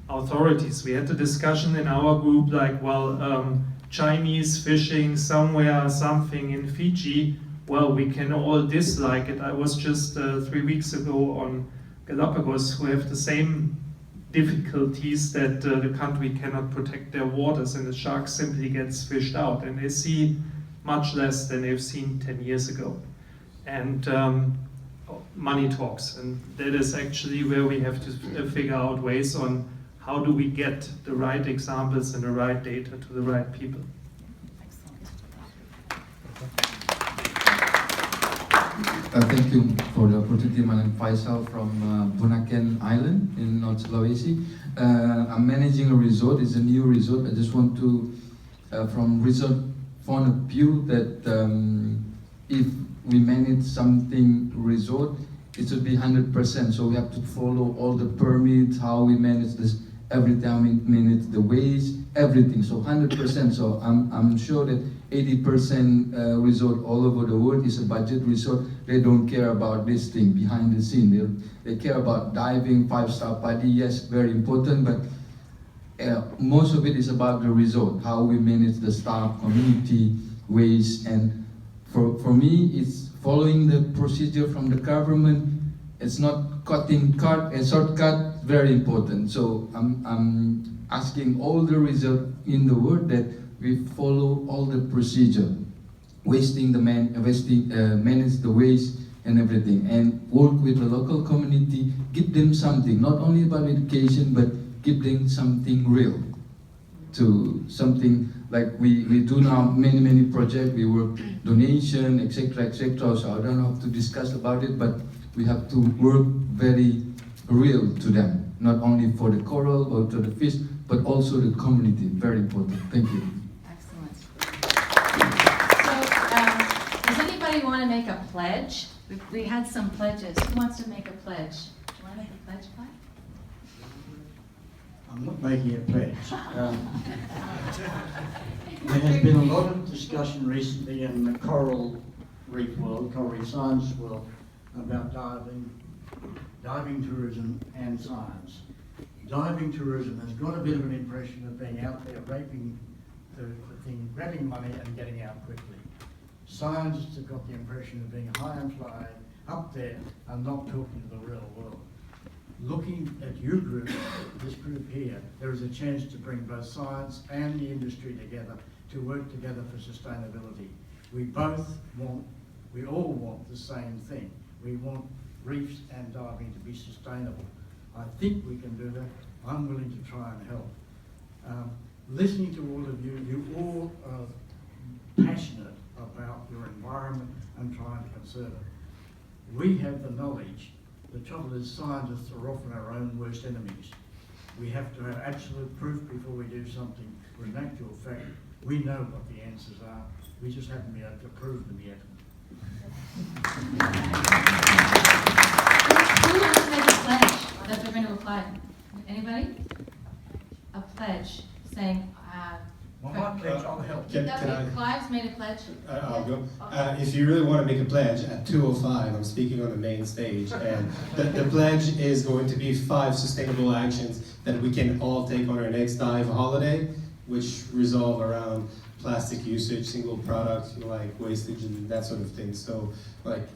authorities. We had a discussion in our group like, Chinese fishing somewhere, something in Fiji, well, we can all dislike it. I was just 3 weeks ago on Galapagos, who have the same difficulties that the country cannot protect their waters, and the shark simply gets fished out, and they see much less than they've seen 10 years ago. And money talks, and that is actually where we have to figure out ways on how do we get the right examples and the right data to the right people. Thank you for the opportunity. My name is Faisal from Bunaken Island in North Sulawesi. I'm managing a resort. It's a new resort. I just want to, from resort point of view, that if we manage something resort, it should be 100%. So we have to follow all the permits, how we manage this, every time we manage the waste, everything. So 100%. So I'm sure that 80% resort all over the world is a budget resort. They don't care about this thing behind the scene. They care about diving, 5-star party, yes, very important, but most of it is about the resort, how we manage the staff, community, waste, and for me, it's following the procedure from the government. It's not cutting a shortcut, very important. So I'm asking all the resort in the world that we follow all the procedure, manage the waste and everything, and work with the local community, give them something, not only about education, but give them something real. to something like we do now many projects, we work donation, etc., so I don't have to discuss about it, but we have to work very real to them, not only for the coral or to the fish, but also the community, very important. Thank you. Excellent. So, does anybody want to make a pledge? We had some pledges. Who wants to make a pledge? Do you want to make a pledge, Clyde? I'm not making a pledge. There has been a lot of discussion recently in the coral reef world, coral reef science world, about diving tourism and science. Diving tourism has got a bit of an impression of being out there raping the thing, grabbing money and getting out quickly. Scientists have got the impression of being high and fly, up there, and not talking to the real world. Looking at your group, this group here, there is a chance to bring both science and the industry together to work together for sustainability. We all want the same thing. We want reefs and diving to be sustainable. I think we can do that. I'm willing to try and help. Listening to all of you, you all are passionate about your environment and trying to conserve it. We have the knowledge. The trouble is scientists are often our own worst enemies. We have to have absolute proof before we do something. In actual fact, we know what the answers are. We just haven't been able to prove them yet. Who wants to make a pledge that they're going to apply? Anybody? A pledge saying, Well, my pledge, I'll help. Clive's made a pledge. I'll go. If you really want to make a pledge, at 2:05, I'm speaking on the main stage, and the pledge is going to be 5 sustainable actions that we can all take on our next dive holiday, which resolve around plastic usage, single product, like wastage and that sort of thing. So, like,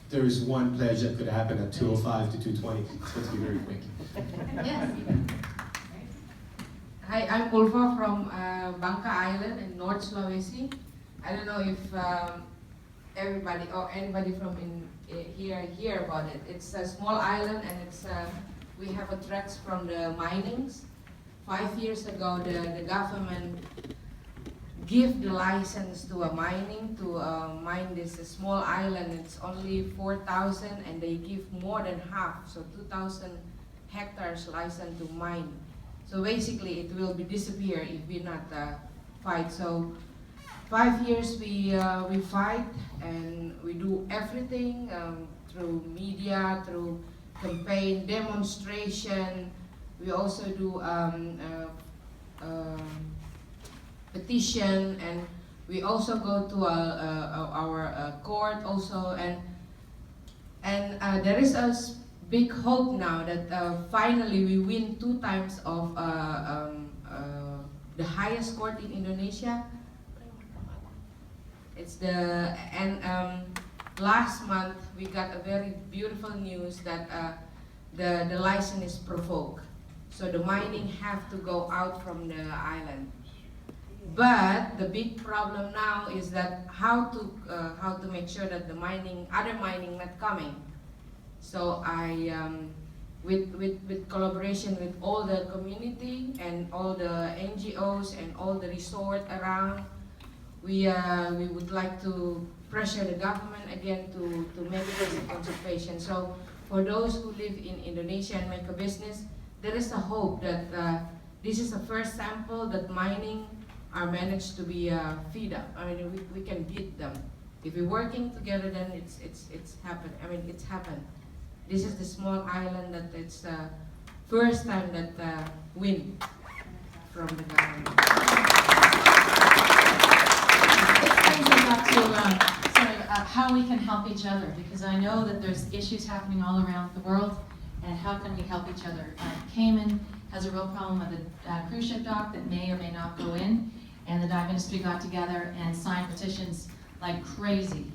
there is one pledge that could happen at 2:05 to 2:20. It's going to be very quick. Yes. Hi, I'm Ulfa from Wonka Island in North Sulawesi. I don't know if everybody or anybody from here hear about it. It's a small island, and it's we have attracts from the minings. 5 years ago, the government give the license to a mining to mine this small island. It's only 4,000, and they give more than half, so 2,000 hectares license to mine. So basically, it will be disappear if we not fight. So 5 years we fight, and we do everything through media, through campaign, demonstration. We also do petition, and we also go to our court also, and there is a big hope now that finally we win 2 times of the highest court in Indonesia. It's last month we got a very beautiful news that the license is provoked, so the mining have to go out from the island. But the big problem now is that how to make sure that the other mining not coming. So I, with collaboration with all the community and all the NGOs and all the resort around, we would like to pressure the government again to make this a conservation. So for those who live in Indonesia and make a business, there is a hope that this is the first sample that mining are managed to be feed up. I mean, we can beat them. If we're working together, then it's happened. I mean, it's happened. This is the small island that it's the first time that win from the government. This brings us up to how we can help each other, because I know that there's issues happening all around the world, and how can we help each other? Cayman has a real problem with a cruise ship dock that may or may not go in, and the dive industry got together and signed petitions like crazy.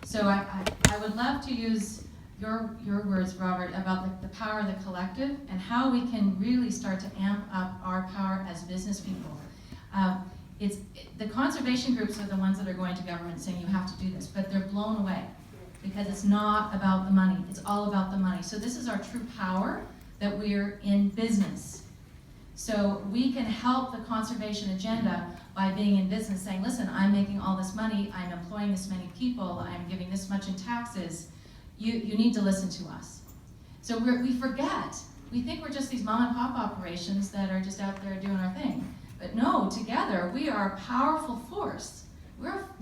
So I would love to use your words, Robert, about the power of the collective and how we can really start to amp up our power as business people. The conservation groups are the ones that are going to government saying you have to do this, but they're blown away because it's not about the money. It's all about the money. So this is our true power, that we're in business. So we can help the conservation agenda by being in business, saying, listen, I'm making all this money, I'm employing this many people, I'm giving this much in taxes. You need to listen to us. So we forget. We think we're just these mom and pop operations that are just out there doing our thing. But no, together we are a powerful force.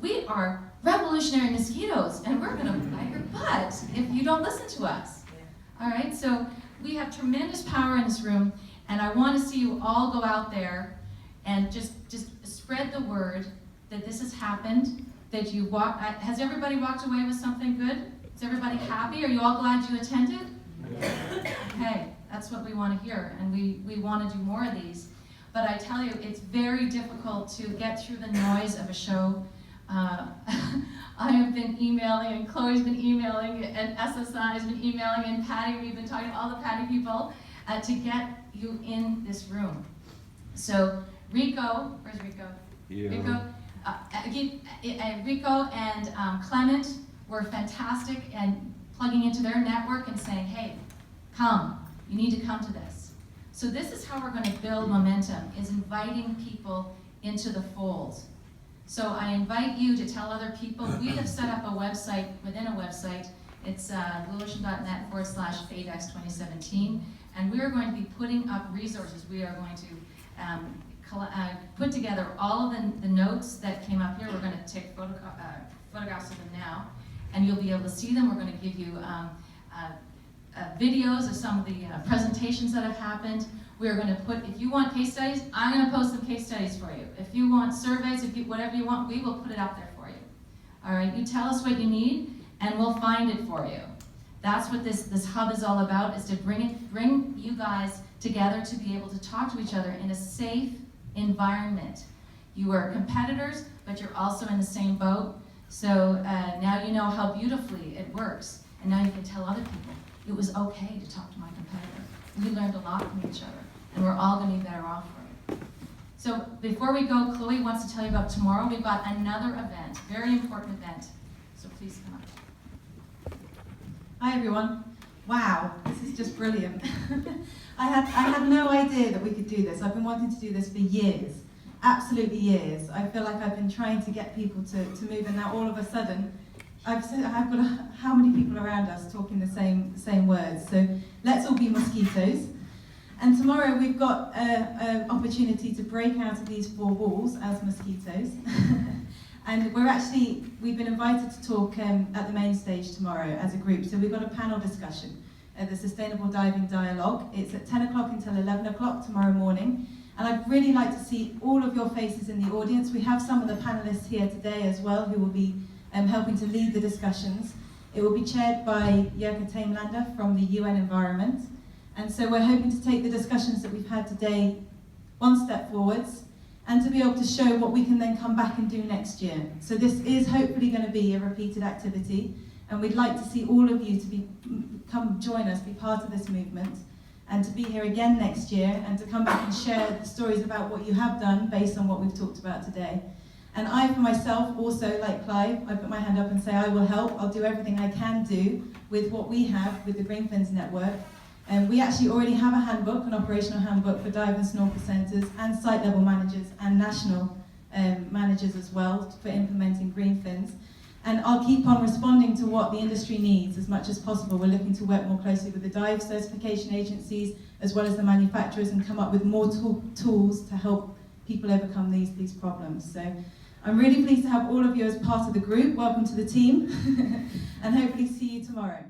We are revolutionary mosquitoes, and we're gonna bite your butt if you don't listen to us. All right, so we have tremendous power in this room, and I want to see you all go out there and just spread the word that this has happened, that you walked. Has everybody walked away with something good? Is everybody happy? Are you all glad you attended? Okay, that's what we want to hear, and we want to do more of these. But I tell you, it's very difficult to get through the noise of a show. I have been emailing, and Chloe's been emailing, and SSI has been emailing, and Patty, we've been talking to all the Patty people to get you in this room. So Rico, where's Rico? Yeah. Rico and Clement were fantastic and plugging into their network and saying, hey, come, you need to come to this. So this is how we're going to build momentum, is inviting people into the fold. So I invite you to tell other people. We have set up a website within a website. It's blueocean.net/ADEX 2017. And we are going to be putting up resources. We are going to put together all of the notes that came up here. We're going to take photographs of them now. And you'll be able to see them. We're going to give you videos of some of the presentations that have happened. We're going to put, if you want case studies, I'm going to post some case studies for you. If you want surveys, whatever you want, we will put it out there for you. All right, you tell us what you need, and we'll find it for you. That's what this hub is all about, is to bring you guys together to be able to talk to each other in a safe environment. You are competitors, but you're also in the same boat. So now you know how beautifully it works, and now you can tell other people, it was okay to talk to my competitor. We learned a lot from each other, and we're all going to be better off for it. So before we go, Chloe wants to tell you about tomorrow. We've got another event, very important event. So please come up. Hi everyone. Wow, this is just brilliant. I had no idea that we could do this. I've been wanting to do this for years, absolutely years. I feel like I've been trying to get people to move, and now all of a sudden, I've got how many people around us talking the same words. So let's all be mosquitoes. And tomorrow we've got an opportunity to break out of these four walls as mosquitoes. And we've been invited to talk at the main stage tomorrow as a group. So we've got a panel discussion at the Sustainable Diving Dialogue. It's at 10 o'clock until 11 o'clock tomorrow morning. And I'd really like to see all of your faces in the audience. We have some of the panelists here today as well who will be helping to lead the discussions. It will be chaired by Jyrki Taimlander from the UN Environment. And so we're hoping to take the discussions that we've had today one step forwards and to be able to show what we can then come back and do next year. So this is hopefully going to be a repeated activity, and we'd like to see all of you to come join us, be part of this movement, and to be here again next year and to come back and share the stories about what you have done based on what we've talked about today. And I, for myself, also, like Clive, I put my hand up and say I will help. I'll do everything I can do with what we have with the Greenfins Network. And we actually already have a handbook, an operational handbook for dive and snorkel centres and site level managers and national managers as well for implementing Greenfins. And I'll keep on responding to what the industry needs as much as possible. We're looking to work more closely with the dive certification agencies as well as the manufacturers and come up with more tools to help people overcome these problems. So I'm really pleased to have all of you as part of the group. Welcome to the team, and hopefully see you tomorrow.